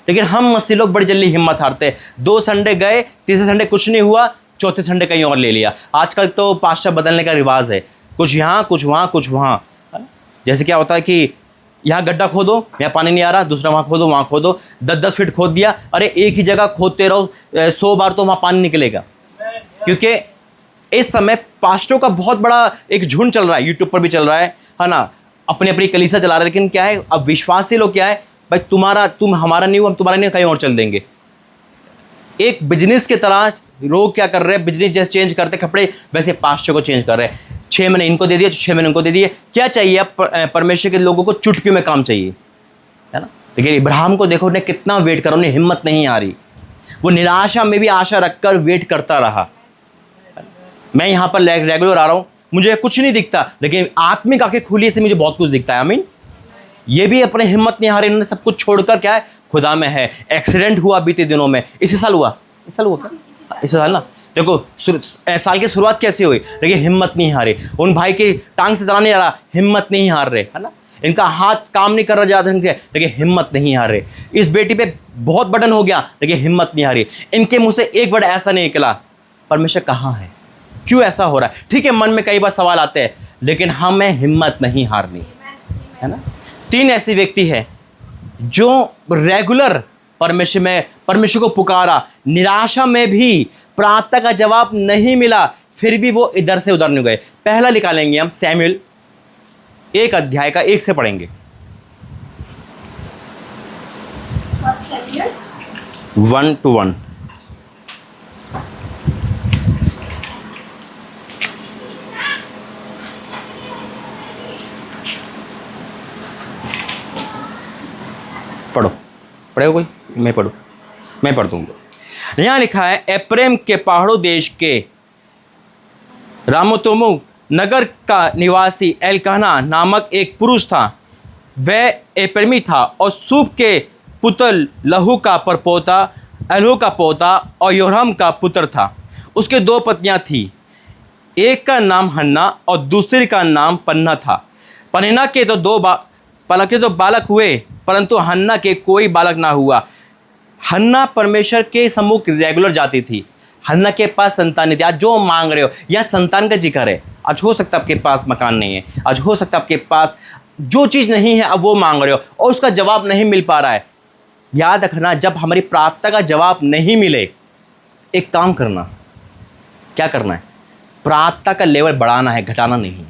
[SPEAKER 3] लेकिन हम मसीह लोग बड़ी जल्दी हिम्मत हारते हैं। 2 संडे गए, तीसरे संडे कुछ नहीं हुआ, चौथे संडे कहीं और ले लिया। आजकल तो पास्टर बदलने का रिवाज है, कुछ यहाँ कुछ वहाँ कुछ वहाँ, है ना। जैसे क्या होता है कि यहाँ गड्ढा खोदो, यहाँ पानी नहीं आ रहा, दूसरा वहाँ खोदो, वहाँ खोदो, 10-10 फीट खोद दिया। अरे एक ही जगह खोदते रहो 100 बार तो वहाँ पानी निकलेगा। क्योंकि इस समय पास्टरों का बहुत बड़ा एक झुंड चल रहा है, यूट्यूब पर भी चल रहा है ना, अपनी अपनी कलीसिया चला रहे हैं। लेकिन क्या है, अब विश्वासी लोग क्या है, भाई तुम हमारा नहीं हो, हम तुम्हारा नहीं, कहीं और चल देंगे। एक बिजनेस की तरह लोग क्या कर रहे हैं, बिजनेस जैसे चेंज करते कपड़े, वैसे पास्टर को चेंज कर रहे हैं। 6 महीने इनको दे दिए, 6 महीने उनको दे दिए। क्या चाहिए अब? परमेश्वर के लोगों को चुटकियों में काम चाहिए, है ना। देखिए इब्राहिम को देखो, उन्हें कितना वेट करा, उन्हें हिम्मत नहीं आ रही, वो निराशा में भी आशा रखकर वेट करता रहा। मैं यहाँ पर रेगुलर आ रहा हूँ, मुझे कुछ नहीं दिखता, लेकिन आत्मिक आंखें खुली से मुझे बहुत कुछ दिखता है। आमीन। ये भी अपने हिम्मत नहीं हारे, इन्होंने सब कुछ छोड़कर क्या है, खुदा में है। एक्सीडेंट हुआ बीते दिनों में, इसी साल हुआ, इस साल हुआ क्या, इस साल ना। देखो साल की शुरुआत कैसे हुई, लेकिन हिम्मत नहीं हारे। उन भाई की टांग से चला नहीं आ रहा, हिम्मत नहीं हार रहे, है ना। इनका हाथ काम नहीं कर रहा ज़्यादा, लेकिन हिम्मत नहीं हार रहे। इस बेटी पे बहुत बटन हो गया, लेकिन हिम्मत नहीं हारी। इनके मुँह से एक वर्ड ऐसा नहीं निकला, परमेश्वर कहाँ है, क्यों ऐसा हो रहा है। ठीक है, मन में कई बार सवाल आते हैं, लेकिन हमें हिम्मत नहीं हारनी, है ना। 3 ऐसे व्यक्ति हैं जो रेगुलर परमेश्वर को पुकारा, निराशा में भी, प्रार्थना का जवाब नहीं मिला, फिर भी वो इधर से उधर नहीं गए। पहला निकालेंगे हम सैमुएल 1 अध्याय का 1 से पढ़ेंगे।
[SPEAKER 2] 1 Samuel
[SPEAKER 3] 1-1 पढ़ो, पढ़ेगा कोई? मैं पढ़ दूंगा। यहाँ लिखा है, एप्रेम के पहाड़ों देश के रामोतोमु नगर का निवासी एलकाना नामक एक पुरुष था। वह एप्रेमी था और सूप के पुत्र लहू का परपोता, एलहू का पोता और योराम का पुत्र था। उसके 2 पत्नियां थीं, एक का नाम हन्ना और दूसरी का नाम पन्ना था। पन्ना के तो 2 बालक हुए, परंतु हन्ना के कोई बालक ना हुआ। हन्ना परमेश्वर के सम्मुख रेगुलर जाती थी। हन्ना के पास संतान नहीं थी। आज जो मांग रहे हो, यह संतान का जिक्र है। आज हो सकता है आपके पास मकान नहीं है, आज हो सकता है आपके पास जो चीज़ नहीं है, अब वो मांग रहे हो और उसका जवाब नहीं मिल पा रहा है। याद रखना, जब हमारी प्रार्थना का जवाब नहीं मिले, एक काम करना, क्या करना है, प्रार्थना का लेवल बढ़ाना है, घटाना नहीं।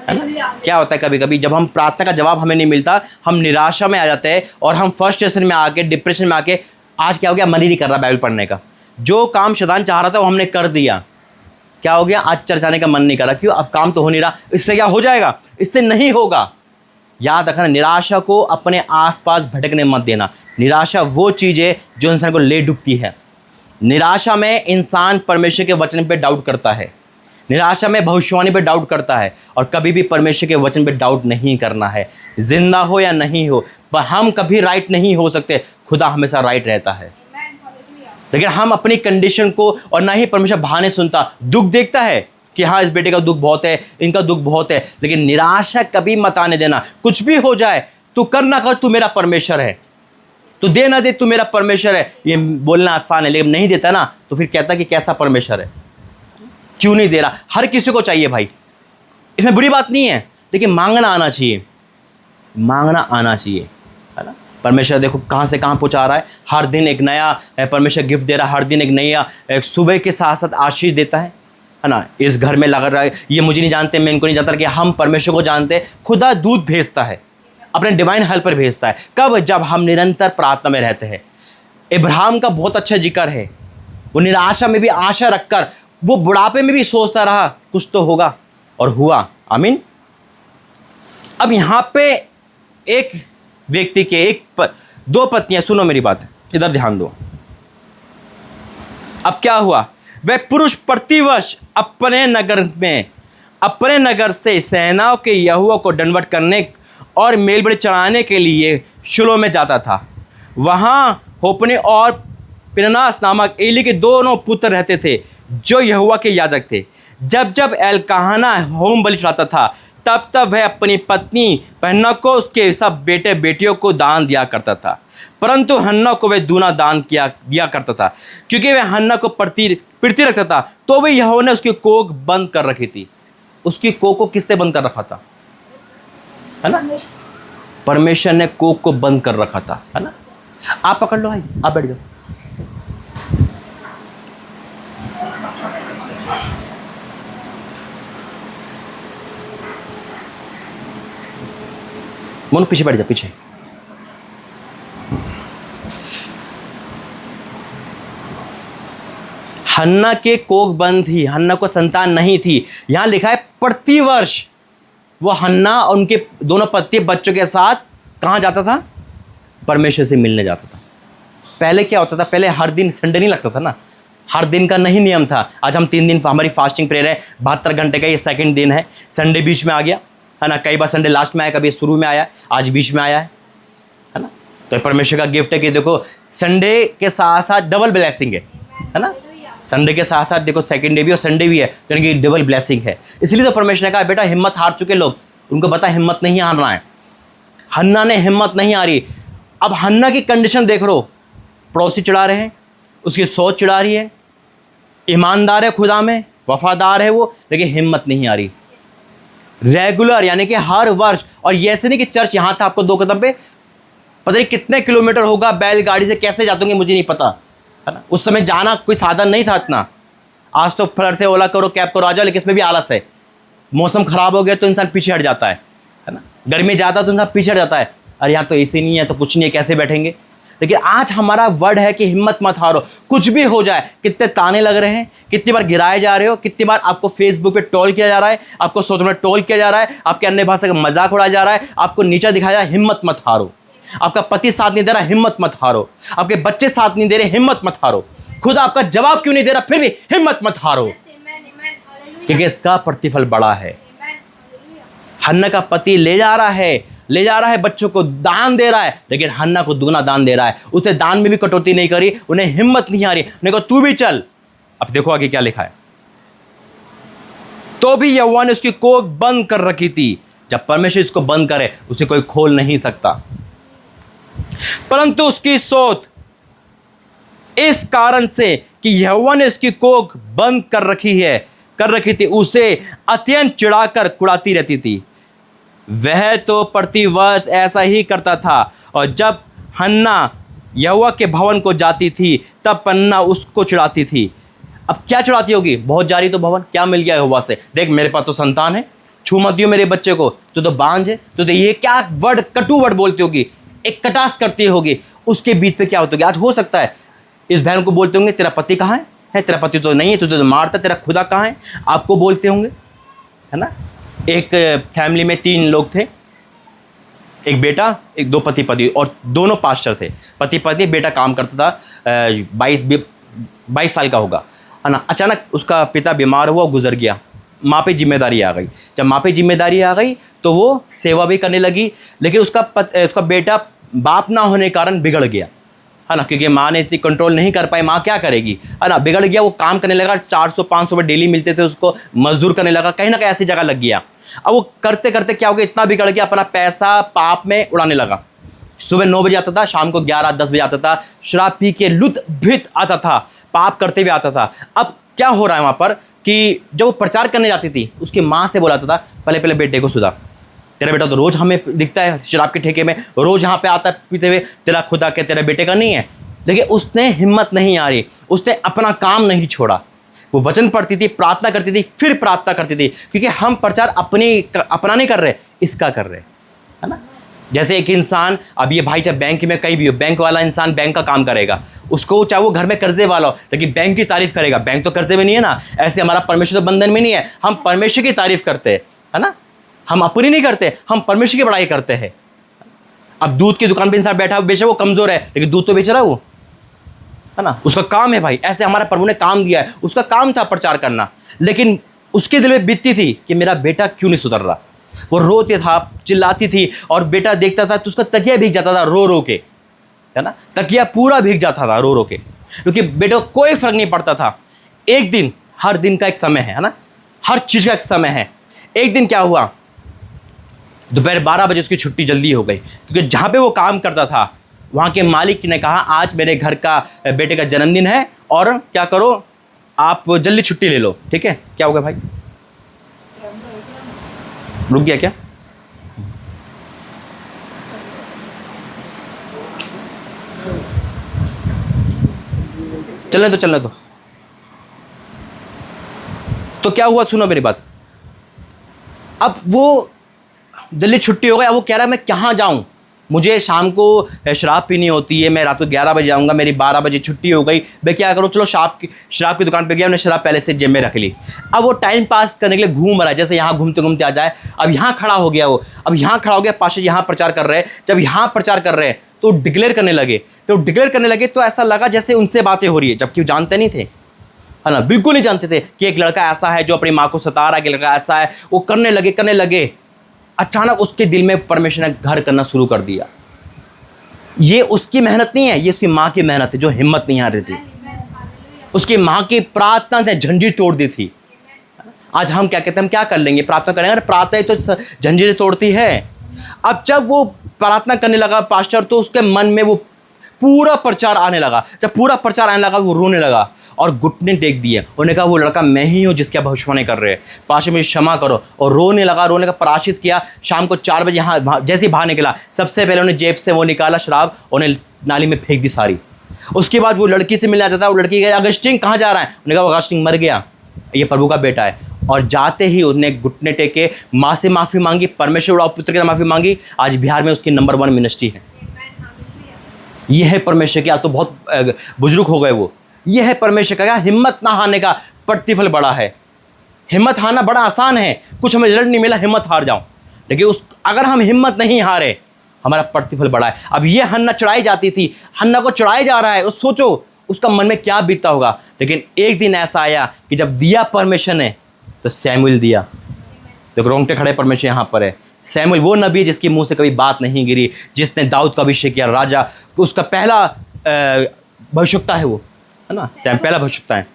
[SPEAKER 3] क्या होता है, कभी कभी जब हम प्रार्थना का जवाब हमें नहीं मिलता, हम निराशा में आ जाते हैं और हम फ्रस्ट्रेशन में आके, डिप्रेशन में आके, आज क्या हो गया, मन ही नहीं कर रहा बाइबल पढ़ने का। जो काम शैतान चाह रहा था वो हमने कर दिया, क्या हो गया, आज चर्च आने का मन नहीं कर रहा। क्यों? अब काम तो हो नहीं रहा, इससे क्या हो जाएगा, इससे नहीं होगा। याद रखना, निराशा को अपने आसपास भटकने मत देना। निराशा वो चीज़ है जो इंसान को ले डूबती है। निराशा में इंसान परमेश्वर के वचन पे डाउट करता है, निराशा में भविष्यवाणी पे डाउट करता है, और कभी भी परमेश्वर के वचन पे डाउट नहीं करना है। जिंदा हो या नहीं हो, पर हम कभी राइट नहीं हो सकते, खुदा हमेशा राइट रहता है। लेकिन हम अपनी कंडीशन को, और ना ही परमेश्वर बहाने सुनता, दुख देखता है कि हाँ इस बेटे का दुख बहुत है, इनका दुख बहुत है, लेकिन निराशा कभी मत आने देना। कुछ भी हो जाए, तू कर ना कर, तू मेरा परमेश्वर है, तू दे ना दे, तू मेरा परमेश्वर है। ये बोलना आसान है, लेकिन नहीं देता ना तो फिर कहता कि कैसा परमेश्वर है, क्यों नहीं दे रहा। हर किसी को चाहिए भाई, इसमें बुरी बात नहीं है, लेकिन मांगना आना चाहिए, मांगना आना चाहिए, है ना। परमेश्वर देखो कहाँ से कहाँ पहुँचा रहा है। हर दिन एक नया परमेश्वर गिफ्ट दे रहा है, हर दिन एक नया सुबह के साथ साथ आशीष देता है ना। इस घर में लगा रहा है, ये मुझे नहीं जानते, मैं इनको नहीं जानता, कि हम परमेश्वर को जानते हैं। खुदा दूत भेजता है, अपने डिवाइन हेल्पर भेजता है। कब? जब हम निरंतर प्रार्थना में रहते हैं। इब्राहिम का बहुत अच्छा जिक्र है, वो निराशा में भी आशा रखकर, वो बुढ़ापे में भी सोचता रहा कुछ तो होगा, और हुआ। आमीन। अब यहाँ पे एक व्यक्ति के दो पत्नियां, सुनो मेरी बात, इधर ध्यान दो। अब क्या हुआ, वह पुरुष प्रतिवर्ष अपने नगर से सेनाओं के यहोवा को दंडवत करने और मेलबलि चढ़ाने के लिए शिलो में जाता था। वहाँ होपने और पिनहास नामक एली के दोनों पुत्र रहते थे, जो यहोवा के याजक थे। जब जब एलकाना होम बलि चढ़ाता था, तब तब वह अपनी पत्नी हन्ना को उसके सब बेटे बेटियों को दान दिया करता था। परंतु हन्ना को वह दूना दान दिया करता था, क्योंकि वह हन्ना को पीड़ती रखता था। तो भी यहोवा ने उसकी कोख बंद कर रखी थी। उसकी कोख को किसने बंद कर रखा था, है ना? परमेश्वर ने कोख को बंद कर रखा था, है ना? आप पकड़ लो भाई, आप बैठ जाओ। मोनू पीछे बैठ जा, पीछे। हन्ना के कोख बंद थी, हन्ना को संतान नहीं थी। यहां लिखा है प्रतिवर्ष वो हन्ना और उनके दोनों पति बच्चों के साथ कहां जाता था, परमेश्वर से मिलने जाता था। पहले क्या होता था, पहले हर दिन संडे नहीं लगता था ना, हर दिन का नहीं नियम था। आज हम 3 दिन हमारी फास्टिंग प्रेयर है, 72 घंटे का ये सेकंड दिन है। संडे बीच में आ गया, है ना? कई बार संडे लास्ट में आया, कभी शुरू में आया, आज बीच में आया है ना? तो परमेश्वर का गिफ्ट है कि देखो संडे के साथ साथ डबल ब्लेसिंग है ना? संडे के साथ साथ देखो सेकंड डे भी और संडे भी है, यानी कि डबल ब्लेसिंग है। इसलिए तो परमेश्वर ने कहा बेटा हिम्मत हार चुके लोग, उनको पता हिम्मत नहीं हारना है। हन्ना ने हिम्मत नहीं हारी। अब हन्ना की कंडीशन देख लो, पड़ोसी चिढ़ा रहे हैं, उसकी सोच चिढ़ा रही है, ईमानदार है, खुदा में वफादार है वो, लेकिन हिम्मत नहीं आ रही। रेगुलर यानी कि हर वर्ष, और ये ऐसे नहीं कि चर्च यहाँ था आपको 2 कदम पे, पता नहीं कितने किलोमीटर होगा, बैलगाड़ी से कैसे जाते होंगे मुझे नहीं पता, है ना? उस समय जाना कोई साधन नहीं था इतना। आज तो फ्लड से ओला करो, कैब करो, आ जाओ, लेकिन इसमें भी आलस है। मौसम खराब हो गया तो इंसान पीछे हट जाता है ना? गर्मी ज़्यादा तो इंसान पीछे हट जाता है, अरे यहाँ तो एसी नहीं है तो कुछ नहीं है, कैसे बैठेंगे? लेकिन आज हमारा वर्ड है कि हिम्मत मत हारो, कुछ भी हो जाए। कितने ताने लग रहे हैं, कितनी बार गिराए जा रहे हो, कितनी बार आपको फेसबुक पे ट्रोल किया जा रहा है, आपको सोशल में ट्रोल किया जा रहा है, आपके अन्य भाषा का मजाक उड़ाया जा रहा है, आपको नीचा दिखाया जा रहा है, हिम्मत मत हारो। आपका पति साथ नहीं दे रहा, हिम्मत मत हारो। आपके बच्चे साथ नहीं दे रहे, हिम्मत मत हारो। खुद आपका जवाब क्यों नहीं दे रहा, फिर भी हिम्मत मत हारो, क्योंकि इसका प्रतिफल बड़ा है। हन्ना का पति ले जा रहा है बच्चों को, दान दे रहा है, लेकिन हन्ना को दुगना दान दे रहा है। उसने दान में भी कटौती नहीं करी, उन्हें हिम्मत नहीं आ रही, उन्हें कहा तू भी चल। अब देखो आगे क्या लिखा है, तो भी यहोवा ने उसकी कोख बंद कर रखी थी। जब परमेश्वर इसको बंद करे उसे कोई खोल नहीं सकता। परंतु उसकी सोच इस कारण से कि यहोवा ने इसकी कोख बंद कर रखी थी, उसे अत्यंत चिढ़ाकर कुड़ाती रहती थी। वह तो प्रतिवर्ष ऐसा ही करता था, और जब हन्ना यहोवा के भवन को जाती थी तब पन्ना उसको चिढ़ाती थी। अब क्या चिढ़ाती होगी, बहुत जा रही तो भवन, क्या मिल गया यहोवा से, देख मेरे पास तो संतान है, छू मत दियो मेरे बच्चे को, तो बांझ है, तो ये क्या वर्ड, कटु वर्ड बोलती होगी, एक कटास करती होगी। उसके बीच पे क्या होता होगी, आज हो सकता है इस बहन को बोलते होंगे तेरा पति कहाँ है, तेरा पति तो नहीं है, तुझे तो मारता, तेरा खुदा कहाँ है, आपको बोलते होंगे, है ना? एक फैमिली में 3 लोग थे, एक बेटा, एक 2 पति और दोनों पास्टर थे। पति पत्नी, बेटा काम करता था, 22 साल का होगा, है ना? अचानक उसका पिता बीमार हुआ, गुजर गया, माँ पे जिम्मेदारी आ गई। जब माँ पे जिम्मेदारी आ गई तो वो सेवा भी करने लगी, लेकिन उसका बेटा बाप ना होने के कारण बिगड़ गया, है ना? क्योंकि माँ ने इतनी कंट्रोल नहीं कर पाई, माँ क्या करेगी, है ना? बिगड़ गया, वो काम करने लगा, 400-500 रुपये डेली मिलते थे उसको, मजदूर करने लगा, कहीं ना कहीं ऐसी जगह लग गया। अब वो करते करते क्या हो गया, इतना बिगड़ गया, अपना पैसा पाप में उड़ाने लगा। सुबह 9 बजे आता था, शाम को 11-10 बजे आता था, शराब पी के लुत भित आता था, पाप करते हुए आता था। अब क्या हो रहा है वहाँ पर कि जब वो प्रचार करने जाती थी, उसकी माँ से बोलाता था पहले बेटे को सुधार, तेरा बेटा तो रोज़ हमें दिखता है शराब के ठेके में, रोज़ यहाँ पे आता है पीते हुए, तेरा खुदा के तेरे बेटे का नहीं है। लेकिन उसने हिम्मत नहीं आ रही, उसने अपना काम नहीं छोड़ा, वो वचन पढ़ती थी, प्रार्थना करती थी, फिर प्रार्थना करती थी, क्योंकि हम प्रचार अपना नहीं कर रहे, इसका कर रहे, है ना? जैसे एक इंसान, अब ये भाई चाहे बैंक में कहीं भी हो, बैंक वाला इंसान बैंक का काम करेगा, उसको चाहे वो घर में कर्जे वाला हो, लेकिन बैंक की तारीफ करेगा, बैंक तो कर्जे में नहीं है ना। ऐसे हमारा परमेश्वर तो बंधन में नहीं है, हम परमेश्वर की तारीफ करते हैं, है ना? हम अपनी नहीं करते, हम परमेश्वर की बड़ाई करते हैं। अब दूध की दुकान पे इंसान बैठा बेशक वो कमज़ोर है, लेकिन दूध तो बेच रहा है वो, है ना, उसका काम है भाई। ऐसे हमारा प्रभु ने काम दिया है, उसका काम था प्रचार करना, लेकिन उसके दिल में बीतती थी कि मेरा बेटा क्यों नहीं सुधर रहा। वो रोते था, चिल्लाती थी, और बेटा देखता था तो उसका तकिया भीग जाता था रो रो के, है ना, तकिया पूरा भीग जाता था रो रो के, क्योंकि बेटे को कोई फर्क नहीं पड़ता था। एक दिन, हर दिन का एक समय है ना, हर चीज़ का एक समय है। एक दिन क्या हुआ, दोपहर 12 बजे उसकी छुट्टी जल्दी हो गई, क्योंकि जहाँ पे वो काम करता था वहाँ के मालिक ने कहा आज मेरे घर का बेटे का जन्मदिन है और क्या करो आप जल्दी छुट्टी ले लो, ठीक है। क्या हो गया भाई, रुक गया क्या? चलने दो। तो क्या हुआ, सुनो मेरी बात। अब वो दिल्ली छुट्टी हो गई, अब वो कह रहा है मैं कहाँ जाऊँ, मुझे शाम को शराब पीनी होती है, मैं रात को 11 बजे जाऊँगा, मेरी 12 बजे छुट्टी हो गई, मैं क्या करूँ, चलो शराब की दुकान पे गया, उन्हें शराब पहले से जेब में रख ली। अब वो टाइम पास करने के लिए घूम रहा है, जैसे यहाँ घूमते घूमते आ जाए। अब यहाँ खड़ा हो गया वो, अब यहाँ खड़ा हो गया, पाशा यहाँ प्रचार कर रहे हैं। जब यहाँ प्रचार कर रहे हैं तो डिक्लेयर करने लगे, तो ऐसा लगा जैसे उनसे बातें हो रही है, जबकि वो जानते नहीं थे, है ना, बिल्कुल नहीं जानते थे कि एक लड़का ऐसा है जो अपनी माँ को सता रहा है, कि लड़का ऐसा है। वो करने लगे। अचानक उसके दिल में परमेश्वर ने घर करना शुरू कर दिया। ये उसकी मेहनत नहीं है, ये उसकी माँ की मेहनत है जो हिम्मत नहीं आ रही थी। उसकी माँ की प्रार्थना ने झंझीर तोड़ दी थी। आज हम क्या कहते हैं, हम क्या कर लेंगे, प्रार्थना करेंगे, अरे प्रार्थना ही तो झंझीरें तोड़ती है। अब जब वो प्रार्थना करने लगा पास्टर, तो उसके मन में वो पूरा प्रचार आने लगा। जब पूरा प्रचार आने लगा वो रोने लगा और घुटने टेक दिए। उन्होंने कहा वो लड़का मैं ही हूँ जिसकी भविष्यवाणी कर रहे हैं, पास्टर मुझे क्षमा करो। और रोने का प्रायश्चित किया। शाम को 4 बजे यहाँ जैसे ही बाहर निकला, सबसे पहले उन्हें जेब से वो निकाला शराब, उन्हें नाली में फेंक दी सारी। उसके बाद वो लड़की से मिलना चाहता, वो लड़की कहा अगस्टिन कहाँ जा रहा है, उन्होंने कहा अगस्टिन मर गया, ये प्रभु का बेटा है। और जाते ही उसने घुटने टेके माँ से माफ़ी मांगी, परमेश्वर और पुत्र की माफ़ी मांगी। आज बिहार में उसकी नंबर 1 मिनिस्ट्री है। ये है परमेश्वर की, आज तो बहुत बुजुर्ग हो गए वो। ये है परमेश्वर का, हिम्मत ना हारने का प्रतिफल बड़ा है। हिम्मत हारना बड़ा आसान है, कुछ हमें रिजल्ट नहीं मिला, हिम्मत हार जाऊं, लेकिन अगर हम हिम्मत नहीं हारे, हमारा प्रतिफल बड़ा है। अब ये हन्ना चढ़ाई जाती थी, हन्ना को चढ़ाया जा रहा है, उस सोचो उसका मन में क्या बीतता होगा। लेकिन एक दिन ऐसा आया कि जब दिया परमेश्वर ने, तो सैमुएल दिया। देखो रोंगटे खड़े, परमेश्वर यहाँ पर है। सैमुएल वो नबी है जिसके मुंह से कभी बात नहीं गिरी, जिसने दाऊद का अभिषेक किया राजा, उसका पहला भविष्यवक्ता है वो, है ना, पहला भविष्यवक्ता है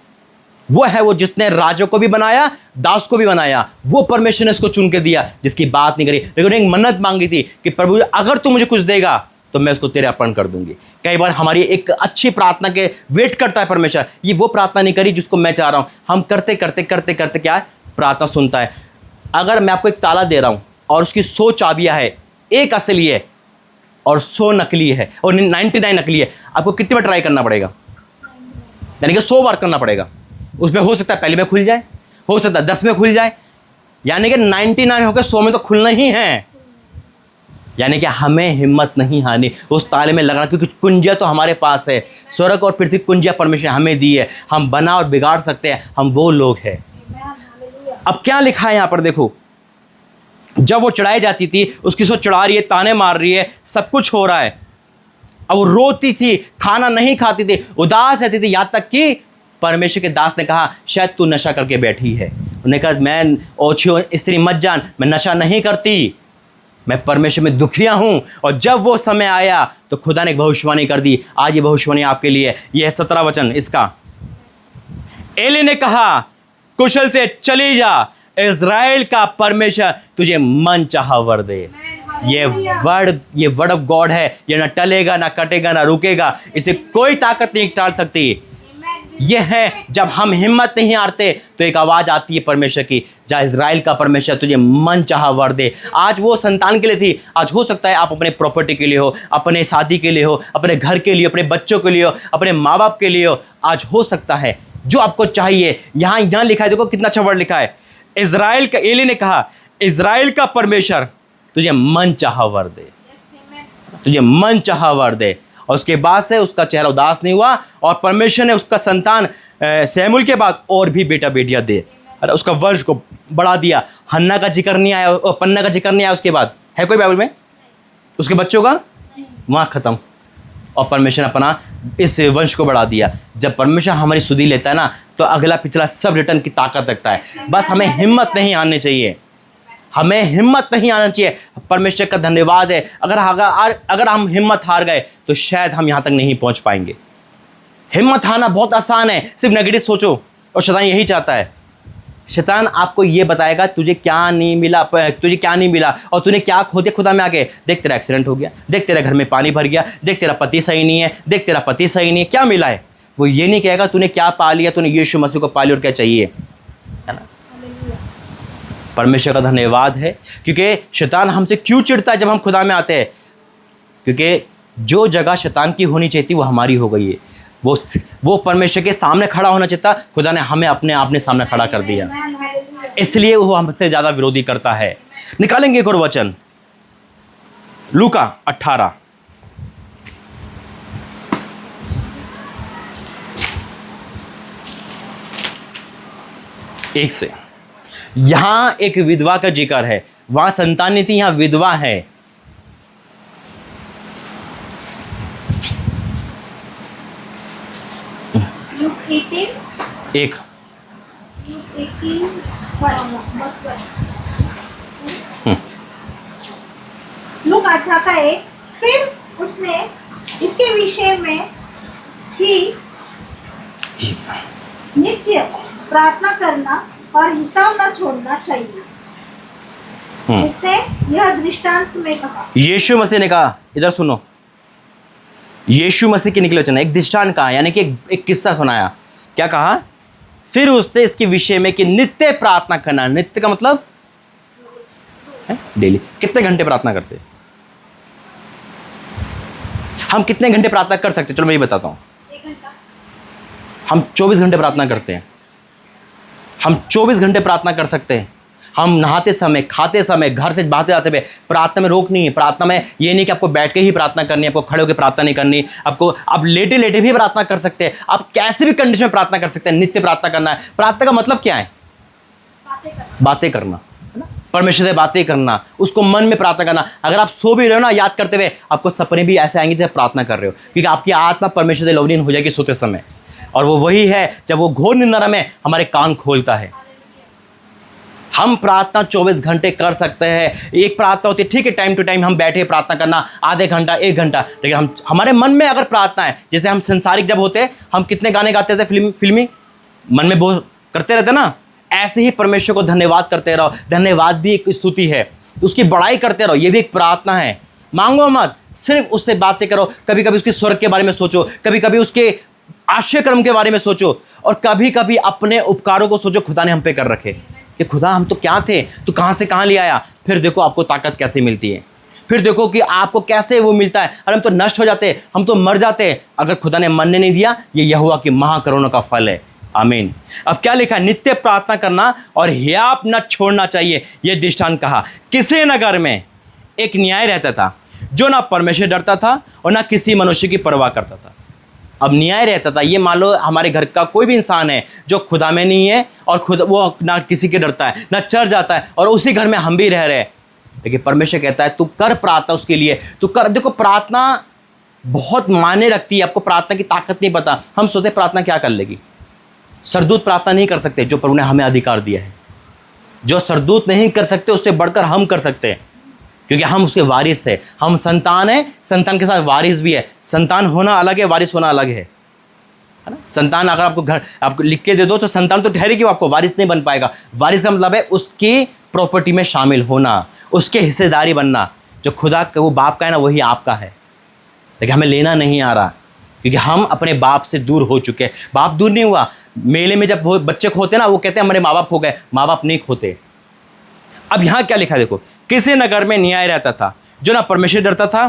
[SPEAKER 3] वो, है वो जिसने राजा को भी बनाया, दास को भी बनाया। वो परमेश्वर ने उसको चुन के दिया जिसकी बात नहीं करी, लेकिन एक मन्नत मांगी थी कि प्रभु अगर तू मुझे कुछ देगा तो मैं उसको तेरे अर्पण कर दूंगी। कई बार हमारी एक अच्छी प्रार्थना के वेट करता है परमेश्वर, ये वो प्रार्थना नहीं करी जिसको मैं चाह रहा हूँ। हम करते करते करते करते क्या है, प्रार्थना सुनता है। अगर मैं आपको एक ताला दे रहा हूँ और उसकी 100 चाबियाँ है, एक असली है और 100 नकली है और 99 नकली है, आपको कितनी बार ट्राई करना पड़ेगा, यानी कि 100 बार करना पड़ेगा। उसमें हो सकता है पहले में खुल जाए, हो सकता है 10 में खुल जाए, यानी कि 99 होकर 100 में तो खुलना ही है। यानी कि हमें हिम्मत नहीं हारनी, उस ताले में लगना, क्योंकि कुंजिया तो हमारे पास है। स्वर्ग और पृथ्वी कुंजिया परमेश्वर हमें दी है, हम बना और बिगाड़ सकते हैं, हम वो लोग हैं। अब क्या लिखा है यहाँ पर देखो, जब वो चढ़ाई जाती थी, उसकी सो चढ़ा रही है, ताने मार रही है, सब कुछ हो रहा है। अब वो रोती थी, खाना नहीं खाती थी, उदास रहती थी, यहाँ तक कि परमेश्वर के दास ने कहा शायद तू नशा करके बैठी है। उन्होंने कहा मैं ओछी स्त्री मत जान, मैं नशा नहीं करती, मैं परमेश्वर में दुखिया हूँ। और जब वो समय आया तो खुदा ने एक भविष्यवाणी कर दी। आज ये भविष्यवाणी आपके लिए, ये है 17 वचन इसका। एली ने कहा कुशल से चली जा, इज़राइल का परमेश्वर तुझे मन चाहा वर दे। ये वर्ड ऑफ गॉड है, ये ना टलेगा, ना कटेगा, ना रुकेगा, इसे कोई ताकत नहीं टाल सकती। ये है जब हम हिम्मत नहीं हारते तो एक आवाज़ आती है परमेश्वर की, जा इज़राइल का परमेश्वर तुझे मन चाहा वर दे। आज वो संतान के लिए थी, आज हो सकता है आप अपने प्रॉपर्टी के लिए हो, अपने शादी के लिए हो, अपने घर के लिए, अपने बच्चों के लिए हो, अपने माँ बाप के लिए हो। आज हो सकता है जो आपको चाहिए। यहाँ लिखा है, देखो कितना अच्छा वर्ड लिखा है, इज़राइल का। एली ने कहा इज़राइल का परमेश्वर तुझे मन चाहा वर दे, तुझे मन चाहा वर दे। और उसके बाद से उसका चेहरा उदास नहीं हुआ और परमेश्वर ने उसका संतान सैमुएल के बाद और भी बेटा बेटियां दे, अरे उसका वंश को बढ़ा दिया। हन्ना का जिक्र नहीं आया और पन्ना का जिक्र नहीं आया उसके बाद, है कोई बाइबल में उसके बच्चों का? वहाँ ख़त्म। और परमेश्वर ने अपना इस वंश को बढ़ा दिया। जब परमेश्वर हमारी सुधि लेता है ना, तो अगला पिछला सब रिटर्न की ताकत रखता है। बस हमें हिम्मत नहीं आनी चाहिए, हमें हिम्मत नहीं आना चाहिए। परमेश्वर का धन्यवाद है, अगर हम हिम्मत हार गए तो शायद हम यहाँ तक नहीं पहुँच पाएंगे। हिम्मत हारना बहुत आसान है, सिर्फ नेगेटिव सोचो, और शैतान यही चाहता है। शैतान आपको ये बताएगा तुझे क्या नहीं मिला, और तूने क्या खो दिया खुदा में आके। देख तेरा एक्सीडेंट हो गया, देख तेरे घर में पानी भर गया, देख तेरा पति सही नहीं है, देख तेरा पति सही नहीं है, क्या मिला है। वो ये नहीं कहेगा तूने क्या पा लिया, तूने यीशु मसीह को पा लिया और क्या चाहिए, है ना। परमेश्वर का धन्यवाद है, क्योंकि शैतान हमसे क्यों चिढ़ता है जब हम खुदा में आते हैं, क्योंकि जो जगह शैतान की होनी चाहिए थी वो हमारी हो गई है। वो परमेश्वर के सामने खड़ा होना चाहिए था, खुदा ने हमें अपने सामने खड़ा कर दिया, इसलिए वो हमसे ज़्यादा विरोधी करता है। निकालेंगे एक और वचन, लूका 18 1 से। यहां एक विधवा का जिक्र है, वहां संतान नहीं थी, यहां विधवा है। एक
[SPEAKER 1] लूका 18 का 1। फिर उसने इसके विषय में ही नित्य प्रार्थना करना और हिसाब न छोड़ना चाहिए, इसने यह दृष्टांत में कहा।
[SPEAKER 3] यीशु मसीह ने कहा, इधर सुनो, यीशु मसीह के निकले वचन, एक दृष्टांत कहा, यानी कि एक किस्सा सुनाया। क्या कहा? फिर उसने इसके विषय में कि नित्य प्रार्थना करना। नित्य का मतलब है डेली। कितने घंटे प्रार्थना करते? हम कितने घंटे प्रार्थना कर सकते? चलो मैं ये बताता हूँ।
[SPEAKER 2] 1 घंटा।
[SPEAKER 3] हम 24 घंटे प्रार्थना करते हैं। हम 24 घंटे प्रार्थना कर सकते हैं। हम नहाते समय, खाते समय, घर से बाहर जाते हुए प्रार्थना में रोक नहीं है। प्रार्थना में ये नहीं कि आपको बैठ के ही प्रार्थना करनी है, आपको खड़े होकर प्रार्थना नहीं करनी, आप लेटे लेटे भी प्रार्थना कर सकते हैं। आप कैसे भी कंडीशन में प्रार्थना कर सकते हैं। नित्य प्रार्थना करना है। प्रार्थना का मतलब क्या है? बातें करना, है ना। परमेश्वर से बातें करना, उसको मन में प्रार्थना करना। अगर आप सो भी रहे हो ना याद करते हुए, आपको सपने भी ऐसे आएंगे जब प्रार्थना कर रहे हो, क्योंकि आपकी आत्मा परमेश्वर से लवलीन हो जाएगी सोते समय। और वो वही है जब वो घोर निंदा में हमारे कान खोलता है। हम प्रार्थना 24 घंटे कर सकते हैं। एक प्रार्थना होती है, ठीक है, टाइम टू टाइम हम बैठे प्रार्थना करना, आधे घंटा 1 घंटा, लेकिन हमारे मन में अगर प्रार्थना है, जैसे हम संसारिक जब होते हम कितने गाने गाते थे, फिल्मी मन में बोल करते रहते ना, ऐसे ही परमेश्वर को धन्यवाद करते रहो। धन्यवाद भी एक स्तुति है, तो उसकी बड़ाई करते रहो, ये भी एक प्रार्थना है। मांगो मत, सिर्फ उससे बातें करो। कभी कभी उसके स्वर्ग के बारे में सोचो, कभी कभी उसके आश्चर्य कर्म के बारे में सोचो, और कभी कभी अपने उपकारों को सोचो खुदा ने हम पे कर रखे, कि खुदा हम तो क्या थे, तू कहाँ से कहाँ ले आया। फिर देखो आपको ताकत कैसे मिलती है, फिर देखो कि आपको कैसे वो मिलता है। अरे हम तो नष्ट हो जाते, हम तो मर जाते, अगर खुदा ने मरने नहीं दिया। ये यहोवा की महाकरुणा का फल है। आमीन। अब क्या लिखा? नित्य प्रार्थना करना और हियाव न छोड़ना चाहिए। ये दृष्टांत कहा। किसी नगर में एक न्याय रहता था, जो ना परमेश्वर डरता था और ना किसी मनुष्य की परवाह करता था। अब न्याय रहता था, ये मान लो हमारे घर का कोई भी इंसान है जो खुदा में नहीं है, और खुद वो ना किसी के डरता है, ना चर्च जाता है, और उसी घर में हम भी रह रहे हैं। लेकिन परमेश्वर कहता है तू कर प्रार्थना उसके लिए, तू कर। देखो प्रार्थना बहुत मायने रखती है। आपको प्रार्थना की ताकत नहीं पता। हम सोचते प्रार्थना क्या कर लेगी। सरदूत प्रार्थना नहीं कर सकते जो प्रभु ने हमें अधिकार दिया है। जो सरदूत नहीं कर सकते उससे बढ़कर हम कर सकते हैं, क्योंकि हम उसके वारिस हैं। हम संतान हैं, संतान के साथ वारिस भी है। संतान होना अलग है, वारिस होना अलग है ना। संतान अगर आपको लिख के दे दो तो संतान तो ठहरेगी, वो आपको वारिस नहीं बन पाएगा। वारिस का मतलब है उसकी प्रॉपर्टी में शामिल होना, उसके हिस्सेदारी बनना। जो खुदा वो बाप का है ना, वही आपका है, लेकिन हमें लेना नहीं आ रहा, क्योंकि हम अपने बाप से दूर हो चुके हैं। बाप दूर नहीं हुआ। मेले में जब बच्चे खोते ना, वो कहते हैं हमारे माँ बाप हो गए। माँ बाप नहीं खोते। अब यहाँ क्या लिखा है देखो। किसी नगर में न्याय रहता था, जो ना परमेश्वर डरता था,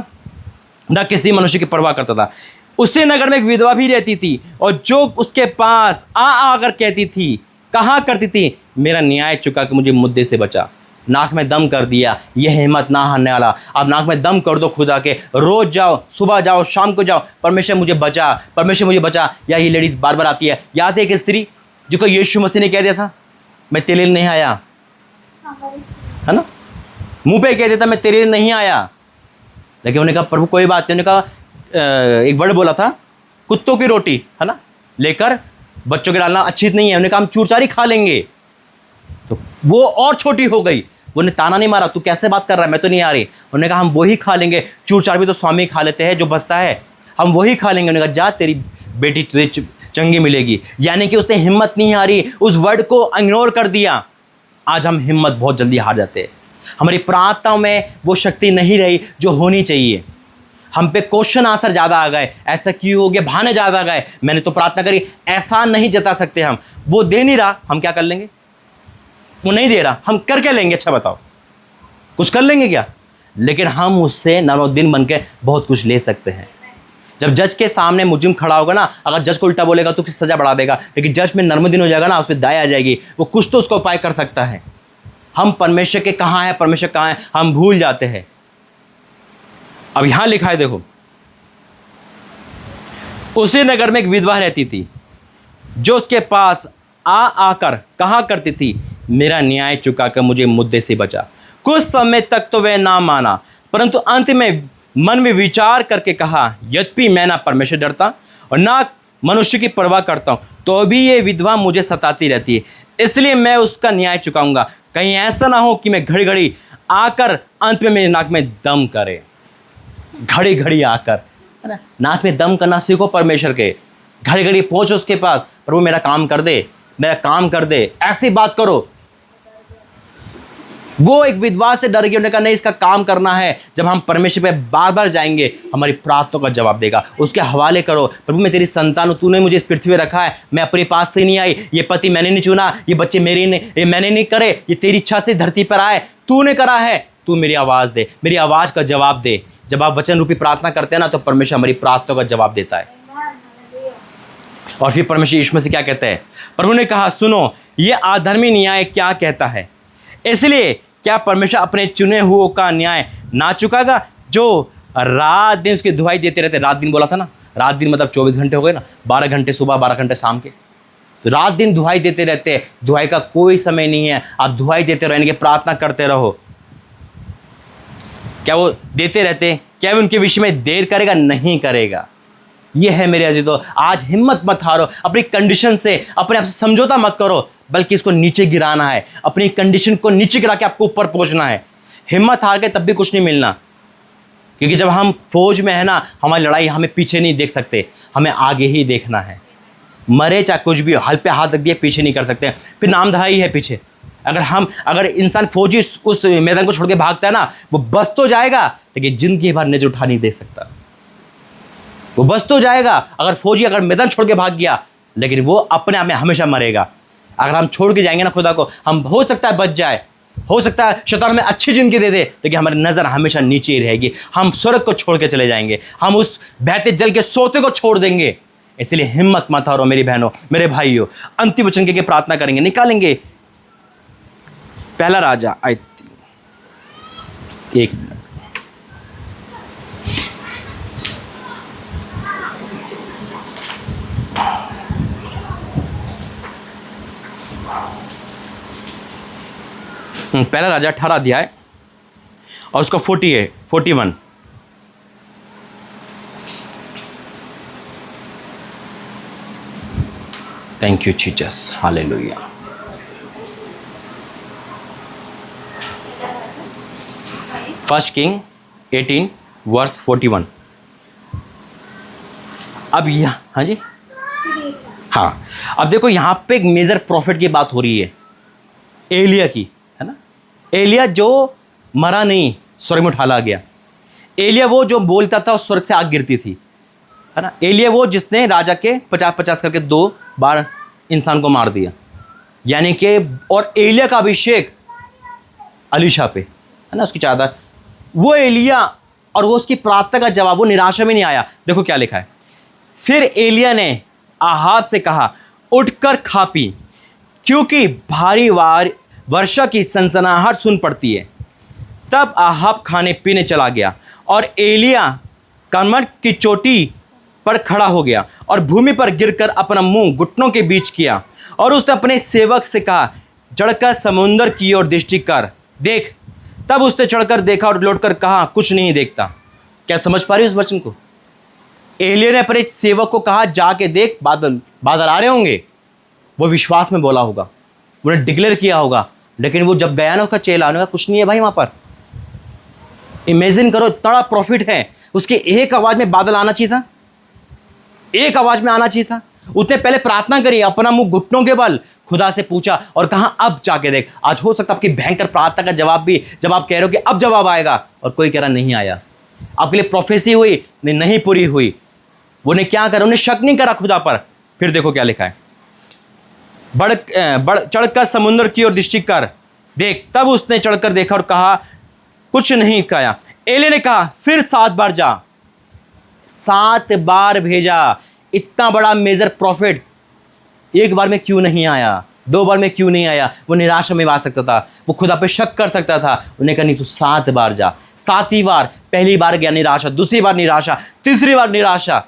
[SPEAKER 3] ना किसी मनुष्य की परवाह करता था। उसी नगर में एक विधवा भी रहती थी, और जो उसके पास आकर कहती थी, कहा करती थी, मेरा न्याय चुका कि मुझे मुद्दे से बचा। नाक में दम कर दिया, यह हिम्मत ना हारने वाला। अब नाक में दम कर दो खुदा के। रोज जाओ, सुबह जाओ, शाम को जाओ, परमेश्वर मुझे बचा, परमेश्वर मुझे बचा। या ये लेडीज़ बार बार आती है। याद है एक स्त्री जिसको यीशु मसीह ने कह दिया था, मैं तेरे लिए नहीं आया, है ना। मुंह पे कह देता मैं तेरे लिए नहीं आया, लेकिन उन्होंने कहा प्रभु कोई बात नहीं। उन्होंने कहा एक वर्ड बोला था, कुत्तों की रोटी है ना लेकर बच्चों के डालना अच्छी नहीं है। उन्होंने कहा हम चूरचारी खा लेंगे। तो वो और छोटी हो गई, वो ने ताना नहीं मारा, तू कैसे बात कर रहा है, मैं तो नहीं आ रही। उन्होंने कहा हम वही खा लेंगे, चूरचार भी तो स्वामी खा लेते हैं जो बचता है, हम वही खा लेंगे। उन्होंने कहा जा तेरी बेटी तुझे चंगी मिलेगी। यानी कि उसने हिम्मत नहीं हारी, उस वर्ड को इग्नोर कर दिया। आज हम हिम्मत बहुत जल्दी हार जाते हैं, हमारी प्रार्थनाओं में वो शक्ति नहीं रही जो होनी चाहिए। हम पे क्वेश्चन आंसर ज़्यादा आ गए, ऐसा क्यों हो गया, बहाने ज़्यादा आ गए, मैंने तो प्रार्थना करी, ऐसा नहीं जता सकते हम। वो दे नहीं रहा, हम क्या कर लेंगे? वो नहीं दे रहा, हम कर क्या लेंगे? अच्छा बताओ, कुछ कर लेंगे क्या? लेकिन हम उससे नरोद्दीन बन के बहुत कुछ ले सकते हैं। जब जज के सामने मुजरिम खड़ा होगा ना, अगर जज को उल्टा बोलेगा तो उसकी सज़ा बढ़ा देगा, लेकिन जज में नर्मदिन हो जाएगा ना, उस पर दया आ जाएगी, वो कुछ तो उसका उपाय कर सकता है। हम परमेश्वर के कहाँ हैं, परमेश्वर कहाँ है, हम भूल जाते हैं। अब यहां लिखा है देखो, उसी नगर में एक विधवा रहती थी जो उसके पास आकर कहा करती थी, मेरा न्याय चुकाकर मुझे मुद्दे से बचा। कुछ समय तक तो वह ना माना, परंतु अंत में मन में विचार करके कहा, यद्यपि मैं ना परमेश्वर डरता और ना मनुष्य की परवाह करता हूँ, तो भी ये विधवा मुझे सताती रहती है, इसलिए मैं उसका न्याय चुकाऊंगा। कहीं ऐसा ना हो कि मैं घड़ी घड़ी आकर अंत में मेरे नाक में दम करे। घड़ी घड़ी आकर, है ना, नाक में दम करना सीखो परमेश्वर के। घड़ी घड़ी पहुँचो उसके पास, प्रभु मेरा काम कर दे, मेरा काम कर दे, ऐसी बात करो। वो एक विधवा से डर गई, उन्होंने कहा नहीं इसका काम करना है। जब हम परमेश्वर पे बार बार जाएंगे, हमारी प्रार्थना का जवाब देगा। उसके हवाले करो, प्रभु मैं तेरी संतान हूँ, तूने मुझे इस पृथ्वी पे रखा है, मैं अपने पास से नहीं आई, ये पति मैंने नहीं चुना, ये बच्चे मेरे नहीं, ये मैंने नहीं करे, ये तेरी इच्छा से धरती पर आए, तूने करा है, तू मेरी आवाज़ दे, मेरी आवाज़ का जवाब दे। जब आप वचन रूपी प्रार्थना करते हैं ना, तो परमेश्वर हमारी प्रार्थना का जवाब देता है। और फिर परमेश्वर यीशु मसीह क्या कहते हैं? प्रभु ने कहा सुनो, ये अधर्मी न्याय क्या कहता है, इसलिए क्या परमेश्वर अपने चुने हुओं का न्याय ना चुकाएगा जो रात दिन उसकी दुहाई देते रहते? रात दिन बोला था ना, रात दिन मतलब 24 घंटे हो गए ना, 12 घंटे सुबह 12 घंटे शाम के, तो रात दिन दुहाई देते रहते। दुहाई का कोई समय नहीं है, आप दुहाई देते रहो, यानी कि प्रार्थना करते रहो। क्या वो देते रहते? क्या वो उनके विषय में देर करेगा? नहीं करेगा। ये है मेरे अजीजों, आज हिम्मत मत हारो, अपनी कंडीशन से अपने आप से समझौता मत करो, बल्कि इसको नीचे गिराना है, अपनी कंडीशन को नीचे गिरा के आपको ऊपर पहुंचना है। हिम्मत हार के तब भी कुछ नहीं मिलना, क्योंकि जब हम फौज में है ना, हमारी लड़ाई हमें पीछे नहीं देख सकते, हमें आगे ही देखना है। मरे चाहे कुछ भी हो, हल पे हाथ रख दिए, पीछे नहीं कर सकते, फिर नाम धराई है पीछे। अगर इंसान फौजी उस मैदान को छोड़ के भागता है ना, वो बस तो जाएगा, लेकिन जिंदगी भर नजर उठा नहीं दे सकता। वो बस तो जाएगा, अगर फौजी अगर मैदान छोड़ के भाग गया, लेकिन वो अपने आप में हमेशा मरेगा। अगर हम छोड़ के जाएंगे ना खुदा को, हम हो सकता है बच जाए, हो सकता है शैतान हमें अच्छी जिंदगी दे दे, लेकिन हमारी नज़र हमेशा नीचे ही रहेगी। हम स्वर्ग को छोड़ के चले जाएंगे, हम उस बहते जल के सोते को छोड़ देंगे। इसलिए हिम्मत मत हारो मेरी बहनों, मेरे भाइयों। अंतिम वचन के प्रार्थना करेंगे, निकालेंगे पहला राजा आयत 1 मिनट। पहला राजा 18 अध्याय और उसका 41। Thank you Jesus, hallelujah. First king 18 verse 41। अब यह हाँ जी हाँ, अब देखो यहाँ पे एक मेजर प्रॉफिट की बात हो रही है, एलिया की, है ना। एलिया जो मरा नहीं, स्वर्ग में उठा ला गया। एलिया वो जो बोलता था स्वर्ग से आग गिरती थी, है ना। एलिया वो जिसने राजा के 50-50 करके 2 बार इंसान को मार दिया, यानी कि, और एलिया का अभिषेक अलीशा पे, है ना, उसकी चादर। वो एलिया और वो उसकी प्रार्थना का जवाब, वो निराशा में नहीं आया। देखो क्या लिखा है, फिर एलिया ने आहाब से कहा, उठकर खा पी, क्योंकि भारी वर्षा की सनसनाहट सुन पड़ती है। तब आहाब खाने पीने चला गया और एलिया कमर की चोटी पर खड़ा हो गया और भूमि पर गिरकर अपना मुंह घुटनों के बीच किया, और उसने अपने सेवक से कहा, चढ़कर समुंदर की ओर दृष्टि कर देख। तब उसने चढ़कर देखा और लौटकर कहा, कुछ नहीं देखता। क्या समझ पा रही हो उस वचन को? एलिय्याह ने अपने सेवक को कहा जाके देख बादल बादल आ रहे होंगे। वो विश्वास में बोला होगा, उन्हें डिक्लेयर किया होगा, लेकिन वो जब गया ना उसका चेला आने का कुछ नहीं है भाई वहां पर। इमेजिन करो इतना प्रॉफिट है, उसके एक आवाज में बादल आना चाहिए था, एक आवाज में आना चाहिए था। उसने पहले प्रार्थना करी, अपना मुंह घुटनों के बल खुदा से पूछा और कहा अब जाके देख। आज हो सकता है आपकी भयंकर प्रार्थना का जवाब भी, जब आप कह रहे हो कि अब जवाब आएगा और कोई कह रहा नहीं आया, आपके लिए प्रोफेसी हुई नहीं पूरी हुई। उन्हें क्या करा? उन्हें शक नहीं करा खुदा पर। फिर देखो क्या लिखा है, बढ़ चढ़कर समुद्र की ओर दृष्टि कर देख। तब उसने चढ़कर देखा और कहा कुछ नहीं खाया। एलिय्याह ने कहा फिर 7 बार जा। 7 बार भेजा। इतना बड़ा मेजर प्रॉफिट एक बार में क्यों नहीं आया? 2 बार में क्यों नहीं आया? वो निराशा में आ सकता था, वो खुदा पे शक कर सकता था। उन्हें कहा नहीं तू 7 बार जा। 7वीं बार, पहली बार गया निराशा, दूसरी बार निराशा, तीसरी बार निराशा,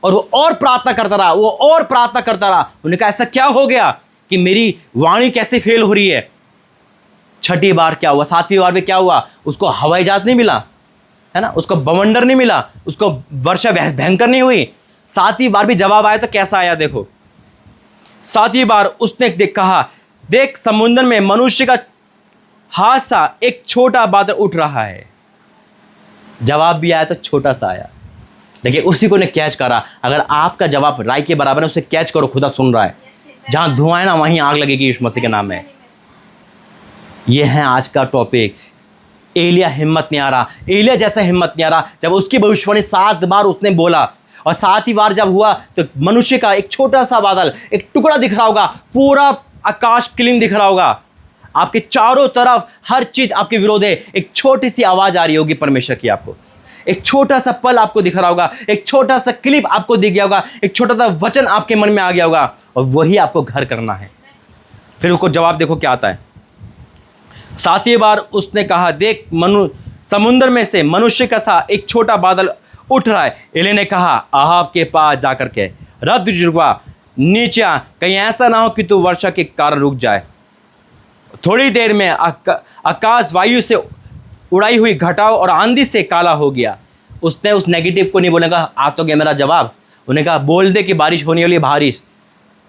[SPEAKER 3] और वो और प्रार्थना करता रहा, वो और प्रार्थना करता रहा। उन्होंने कहा ऐसा क्या हो गया कि मेरी वाणी कैसे फेल हो रही है? 6ठी बार क्या हुआ? 7वीं बार में क्या हुआ? उसको हवाई जहाज नहीं मिला, है ना, उसको बवंडर नहीं मिला, उसको वर्षा भयंकर नहीं हुई। 7वीं बार भी जवाब आया तो कैसा आया देखो। 7वीं बार उसने कहा देख समुद्र में मनुष्य का हाथ सा एक छोटा बादल उठ रहा है। जवाब भी आया तो छोटा सा आया, लेकिन उसी को ने कैच करा। अगर आपका जवाब राय के बराबर है, उसे कैच करो, खुदा सुन रहा है। जहां धुआं है ना वहीं आग लगेगी यीशु मसीह के नाम में। यह है आज का टॉपिक। एलिय्याह हिम्मत नहीं आ रहा, एलिय्याह जैसा हिम्मत नहीं आ रहा। जब उसकी भविष्यवाणी 7 बार उसने बोला और 7वीं बार जब हुआ तो मनुष्य का एक छोटा सा बादल, एक टुकड़ा दिख रहा होगा, पूरा आकाश क्लीन दिख रहा होगा, आपके चारों तरफ हर चीज आपके विरोध है। एक छोटी सी आवाज आ रही होगी परमेश्वर की, आपको एक छोटा सा पल आपको दिख रहा होगा, एक छोटा सा क्लिप आपको दिख गया होगा, एक छोटा सा वचन आपके मन में आ गया होगा, और वही आपको घर करना है। फिर उसको जवाब देखो क्या आता है। 7वीं बार उसने कहा देख समुद्र में से मनुष्य का सा एक छोटा बादल उठ रहा है। एलिय्याह ने कहा अहाब के पास जाकर के रथ जुड़वा नीचे, कहीं ऐसा ना हो कि तू वर्षा के कारण रुक जाए। थोड़ी देर में आकाश वायु से उड़ाई हुई घटाओ और आंधी से काला हो गया। उसने उस नेगेटिव को नहीं बोलेगा आ तो गया मेरा जवाब। उन्हें कहा बोल दे कि बारिश होने वाली है, बारिश।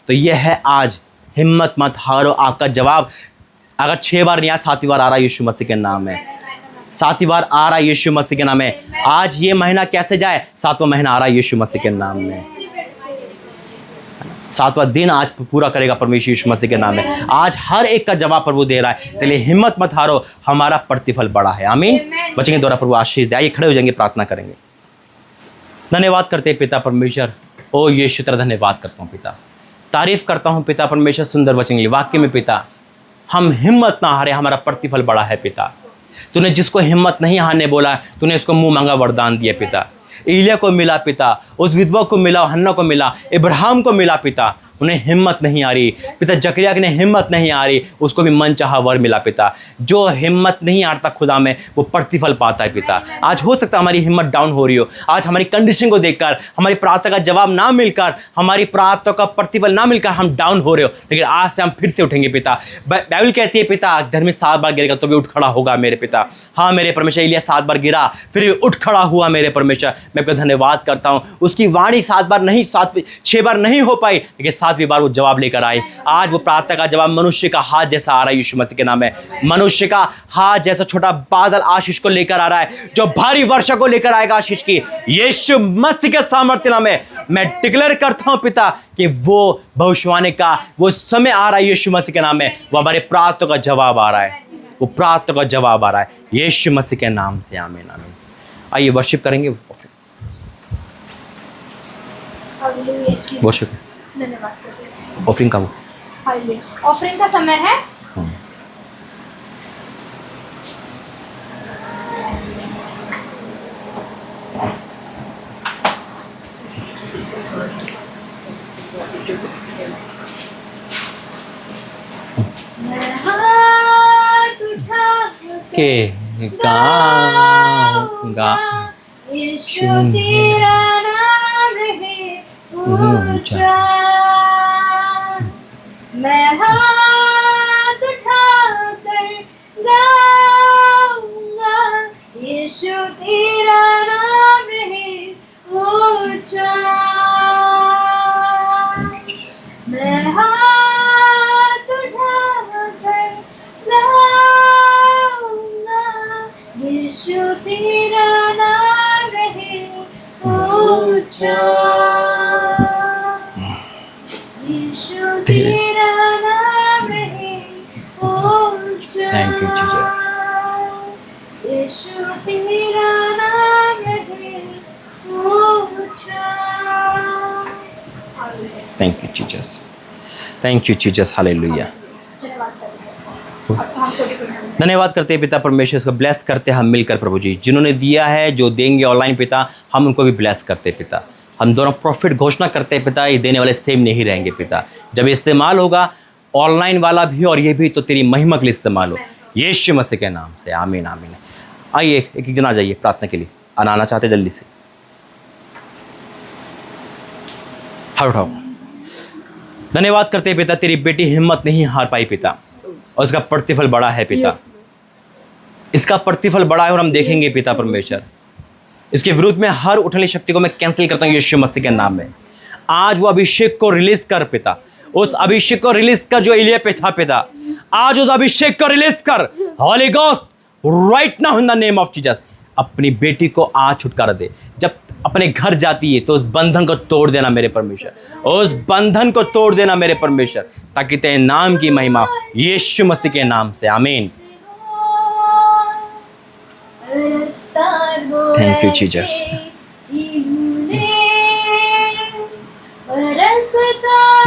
[SPEAKER 3] तो यह है आज, हिम्मत मत हारो। आपका जवाब अगर 6 बार नहीं आया, 7वीं बार आ रहा है यीशु मसीह के नाम में। 7वीं बार आ रहा है यीशु मसीह के नाम में। आज ये महीना कैसे जाए? 7वां महीना आ रहा है यीशु मसीह के नाम में। 7वां दिन आज पूरा करेगा परमेश्वर यीशु मसीह के नाम में। आज हर एक का जवाब प्रभु दे रहा है। चलिए हिम्मत मत हारो, हमारा प्रतिफल बड़ा है। आमीन। वचन के द्वारा प्रभु आशीष दे। आइए खड़े हो जाएंगे, प्रार्थना करेंगे। धन्यवाद करते हैं पिता परमेश्वर। ओ यीशु तेरा धन्यवाद करता हूँ पिता, तारीफ करता हूँ पिता परमेश्वर सुंदर वचन के लिए। वाक्य में पिता हम हिम्मत ना हारे, हमारा प्रतिफल बड़ा है पिता। तूने जिसको हिम्मत नहीं हारने बोला, तूने इसको मुंह मांगा वरदान दिया पिता। एलिय्याह को मिला पिता, उस विधवा को मिला, हन्ना को मिला, इब्राहिम को मिला पिता। उन्हें हिम्मत नहीं आ रही पिता, जकरिया ने हिम्मत नहीं आ रही, उसको भी मन चाहा वर मिला पिता। जो हिम्मत नहीं हारता खुदा में, वो प्रतिफल पाता है पिता। आज हो सकता है हमारी हिम्मत डाउन हो रही हो, आज हमारी कंडीशन को देखकर, हमारी प्रार्थना का जवाब ना मिलकर, हमारी प्रार्थना का प्रतिफल ना मिलकर हम डाउन हो रहे हो, लेकिन आज से हम फिर से उठेंगे पिता। बाइबल कहती है पिता धर्मी 7 बार गिरेगा तो भी उठ खड़ा होगा मेरे पिता। हाँ मेरे परमेश्वर, एलिय्याह 7 बार गिरा फिर उठ खड़ा हुआ मेरे परमेश्वर। मैं आपका धन्यवाद करता हूँ। उसकी वाणी 7 बार नहीं, 6 बार नहीं हो पाई, लेकिन 7वीं बार वो जवाब लेकर आए। आज वो प्रार्थना का जवाब मनुष्य का हाथ जैसा आ रहा है यीशु मसीह के नाम में। मनुष्य का हाथ जैसा छोटा बादल आशीष को लेकर आ रहा है, जो भारी वर्षा को लेकर आएगा आशीष की। यीशु मसीह के सामर्थ्य नाम में मैं डिक्लेयर करता हूँ पिता कि वो भविष्यवाणी का वो समय आ रहा है यीशु मसीह के नाम में। वो हमारे प्रार्थना का जवाब आ रहा है, वो प्रार्थना का जवाब आ रहा है यीशु मसीह के नाम से। आमीन आमीन। आइए वर्शिप करेंगे। वर्शिप
[SPEAKER 2] धन्यवाद
[SPEAKER 3] ऑफरिंग का वो
[SPEAKER 2] ऑफरिंग का समय है। मैं हाथ उठा
[SPEAKER 3] के गाऊंगा
[SPEAKER 2] यीशु तेरा नाम रहे ऊंचा। मैं हाथ उठाकर गाऊंगा यीशु तेरा नाम ऊंचा मैं हाथ उठाकर गाऊंगा, यीशु तेरा नाम रहे ऊंचा, यीशु तेरा नाम रहे ऊंचा।
[SPEAKER 3] Thank you, Jesus.
[SPEAKER 2] यीशु तेरा नाम रहे ऊंचा।
[SPEAKER 3] Thank you Jesus, thank you Jesus, hallelujah. धन्यवाद करते हैं पिता परमेश्वर, इसको ब्लेस करते हैं हम मिलकर प्रभु जी, जिन्होंने दिया है जो देंगे ऑनलाइन पिता, हम उनको भी ब्लेस करते हैं पिता। हम दोनों प्रॉफिट घोषणा करते हैं पिता, ये देने वाले सेम नहीं रहेंगे पिता। जब इस्तेमाल होगा ऑनलाइन वाला भी और ये भी, तो तेरी महिमा के लिए इस्तेमाल हो, यीशु मसीह के नाम से, आमीन आमीन। आइए एक एक जन आ जाइए प्रार्थना के लिए, आना चाहते जल्दी से, हाथ उठाओ। धन्यवाद करते हैं पिता, तेरी बेटी हिम्मत नहीं हार पाई पिता, और इसका प्रतिफल बड़ा है पिता, इसका प्रतिफल बड़ा है और हम देखेंगे पिता परमेश्वर। इसके विरुद्ध में हर उठने शक्ति को मैं कैंसिल करता हूँ यीशु मसीह के नाम में। आज वो अभिषेक को रिलीज कर पिता, उस अभिषेक को रिलीज कर जो एलिया पे था पिता, आज उस अभिषेक को रिलीज कर Holi ghost right now in the name of Jesus. अपनी बेटी को आज छुटकारा दे, जब अपने घर जाती है तो उस बंधन को तोड़ देना मेरे परमेश्वर, उस बंधन को तोड़ देना मेरे परमेश्वर, ताकि तेरे नाम की महिमा यीशु मसीह के नाम से, आमीन। Thank you Jesus.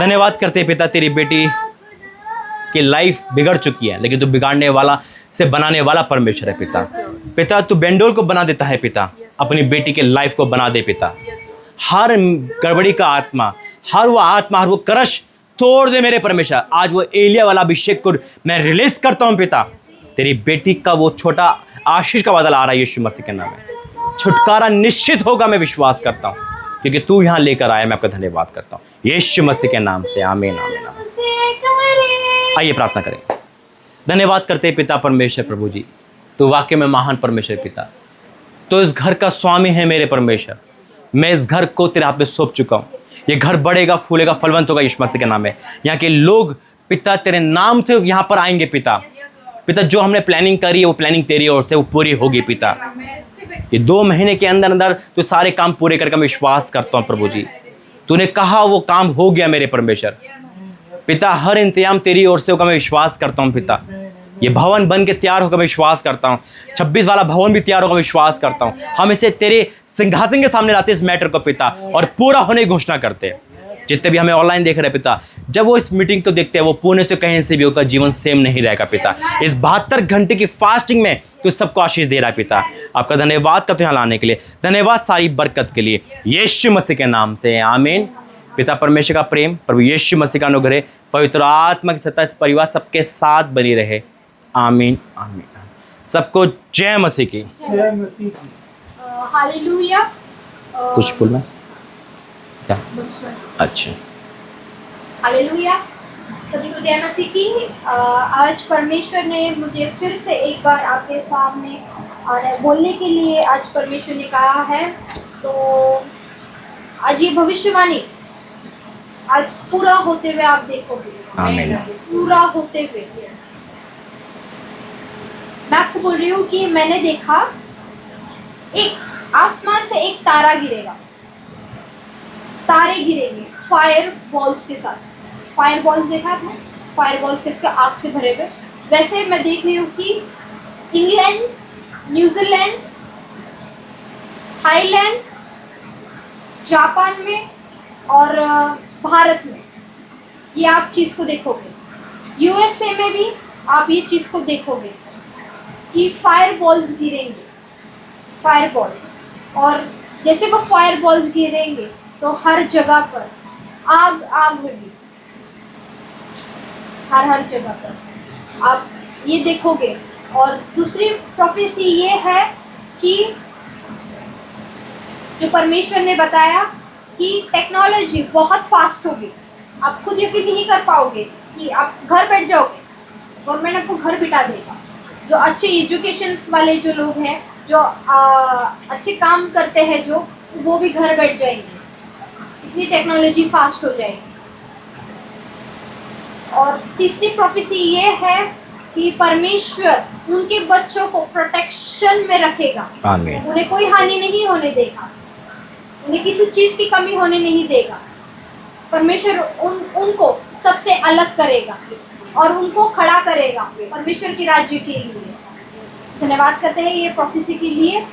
[SPEAKER 3] धन्यवाद करते हैं पिता, तेरी बेटी की लाइफ बिगड़ चुकी है, लेकिन तू बिगाड़ने वाला से बनाने वाला परमेश्वर है पिता। पिता तू बेंडोल को बना देता है पिता, अपनी बेटी के लाइफ को बना दे पिता। हर गड़बड़ी का आत्मा, हर वो करश तोड़ दे मेरे परमेश्वर। आज वो एलिया वाला अभिषेक को मैं रिलीज करता हूँ पिता। तेरी बेटी का वो छोटा आशीष का बादल आ रहा है यीशु मसीह के नाम में, छुटकारा निश्चित होगा, मैं विश्वास करता हूँ, क्योंकि तू यहाँ लेकर आया। मैं आपका धन्यवाद करता हूँ यीशु मसीह के नाम से, आमीन आमीन। आइए प्रार्थना करें। धन्यवाद करते हैं पिता परमेश्वर प्रभु जी, तो वाकई में महान परमेश्वर पिता, तो इस घर का स्वामी है मेरे परमेश्वर। मैं इस घर को तेरे हाथ में सौंप चुका हूँ। ये घर बढ़ेगा, फूलेगा, फलवंत होगा यीशु मसीह के नाम में। यहाँ के लोग पिता तेरे नाम से यहाँ पर आएंगे पिता। पिता जो हमने प्लानिंग करी है वो प्लानिंग तेरी ओर से वो पूरी होगी पिता। ये 2 महीने के अंदर अंदर तो सारे काम पूरे करके मैं विश्वास करता हूँ प्रभु जी। तूने कहा वो काम हो गया मेरे परमेश्वर पिता। हर इंतजाम तेरी ओर से होगा, मैं विश्वास करता हूँ पिता। ये भवन बन के तैयार होकर मैं विश्वास करता हूँ। 26 वाला भवन भी तैयार होगा, विश्वास करता हूँ। हम इसे तेरे सिंहासन के सामने लाते इस मैटर को पिता, और पूरा होने की घोषणा करते हैं। जितने भी हमें ऑनलाइन देख रहे हैं पिता, जब वो इस मीटिंग को देखते हैं, वो पुणे से कहीं से भी होगा, जीवन सेम नहीं रहेगा पिता। इस 72 घंटे की फास्टिंग में तो सबको आशीष दे रहा है पिता। आपका धन्यवाद करते हैं यहाँ लाने के लिए, धन्यवाद सारी बरकत के लिए, यीशु मसीह के नाम से, आमीन। पिता परमेश्वर का प्रेम, प्रभु यीशु मसीह का अनुग्रह, पवित्र आत्मा की सत्ता इस परिवार सबके साथ बनी रहे, आमीन आमीन। सबको जय मसीह की।
[SPEAKER 2] हालेलुया।
[SPEAKER 3] कुछ बोलना क्या? अच्छा,
[SPEAKER 2] हालेलुया। सभी को जय मसीह की। आज परमेश्वर ने मुझे फिर से एक बार आपके सामने बोलने के लिए आज परमेश्वर ने कहा है। तो आज ये भविष्यवाणी आज पूरा होते हुए आप देखोगे,
[SPEAKER 3] आमीन।
[SPEAKER 2] पूरा होते हुए। मैं आपको बोल रही हूँ कि मैंने देखा एक आसमान से एक तारा गिरेगा, तारे गिरेंगे फायर बॉल्स के साथ। फायर बॉल्स देखा आपने? फायर बॉल्स किसके आग से भरे हुए। वैसे मैं देख रही हूँ कि इंग्लैंड, न्यूजीलैंड, थाईलैंड, जापान में और भारत में ये आप चीज़ को देखोगे। यूएसए में भी आप ये चीज़ को देखोगे कि फायर बॉल्स गिरेंगे, फायर बॉल्स। और जैसे वो फायर बॉल्स गिरेंगे तो हर जगह पर आग आग होगी, हर जगह पर आप ये देखोगे। और दूसरी प्रोफेसी ये है कि जो परमेश्वर ने बताया कि टेक्नोलॉजी बहुत फास्ट होगी। आप खुद यकीन नहीं कर पाओगे कि आप घर बैठ जाओगे, गवर्नमेंट आपको घर बिठा देगा। जो अच्छे एजुकेशंस वाले जो लोग हैं, जो अच्छे काम करते हैं, जो वो भी घर बैठ जाएंगे। इतनी टेक्नोलॉजी फास्ट हो जाएगी। और तीसरी प्रोफेसी ये है कि परमेश्वर उनके बच्चों को प्रोटेक्शन में रखेगा।
[SPEAKER 3] आमीन।
[SPEAKER 2] उन्हें कोई हानि नहीं होने देगा, उन्हें किसी चीज की कमी होने नहीं देगा। परमेश्वर उनको सबसे अलग करेगा और उनको खड़ा करेगा परमेश्वर के राज्य के लिए। धन्यवाद करते हैं ये प्रोफेसी के लिए।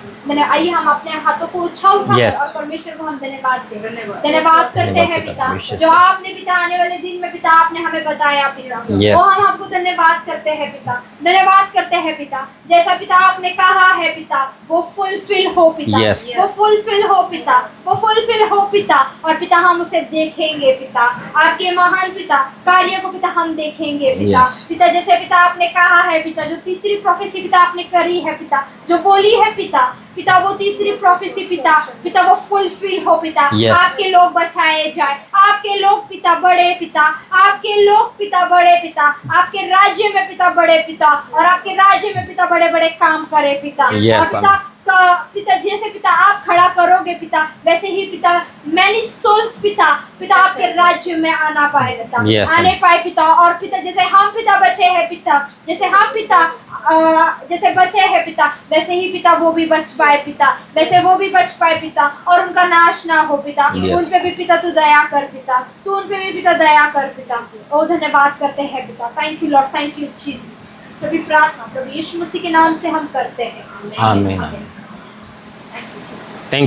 [SPEAKER 2] आइए हम अपने हाथों को उठाकर
[SPEAKER 3] Yes.
[SPEAKER 2] और परमेश्वर को हम धन्यवाद दें।
[SPEAKER 4] धन्यवाद।
[SPEAKER 2] धन्यवाद करते हैं
[SPEAKER 3] धन्यवाद
[SPEAKER 2] पिता,
[SPEAKER 3] परमेश्वर।
[SPEAKER 2] जो आपने पिता आने वाले दिन में पिता आपने हमें बताया पिता,
[SPEAKER 3] Yes.
[SPEAKER 2] वो हम आपको धन्यवाद करते हैं पिता। धन्यवाद करते हैं पिता, जैसा पिता आपने कहा है पिता वो फुलफिल हो पिता।
[SPEAKER 3] Yes.
[SPEAKER 2] वो फुलफिल हो पिता, वो फुलफिल हो पिता। और पिता हम उसे देखेंगे पिता, आपके महान पिता कार्य को पिता हम देखेंगे पिता।
[SPEAKER 3] Yes.
[SPEAKER 2] पिता जैसे पिता आपने कहा है पिता, जो तीसरी प्रोफेसी पिता आपने करी है पिता, जो बोली है पिता, पिता वो तीसरी प्रोफेसी पिता वो फुलफिल हो पिता।
[SPEAKER 3] Yes.
[SPEAKER 2] आपके लोग बचाए जाए, आपके लोग पिता बड़े पिता, आपके लोग पिता बड़े पिता, आपके राज्य में पिता बड़े पिता, और आपके राज्य में पिता बड़े बड़े काम करे पिता।
[SPEAKER 3] Yes,
[SPEAKER 2] और पिता जैसे पिता आप खड़ा करोगे पिता, वैसे ही पिता मैनी सोल्स पिता आपके राज्य में आना पाए पिता।
[SPEAKER 3] Yes,
[SPEAKER 2] आने पाए पिता। और पिता जैसे हम पिता बचे हैं पिता, जैसे हम पिता जैसे बचे हैं पिता, वैसे ही पिता वो भी बच पाए पिता, वैसे वो भी बच पाए पिता, और उनका नाश ना हो पिता।
[SPEAKER 3] Yes.
[SPEAKER 2] उन पे भी पिता तू दया कर पिता, तू उन पे भी पिता दया कर पिता। ओ धन्यवाद करते हैं पिता। Thank you Lord, thank you Jesus. सभी प्रार्थना प्रभु यीशु मसीह के नाम से हम करते हैं।
[SPEAKER 3] आमीन।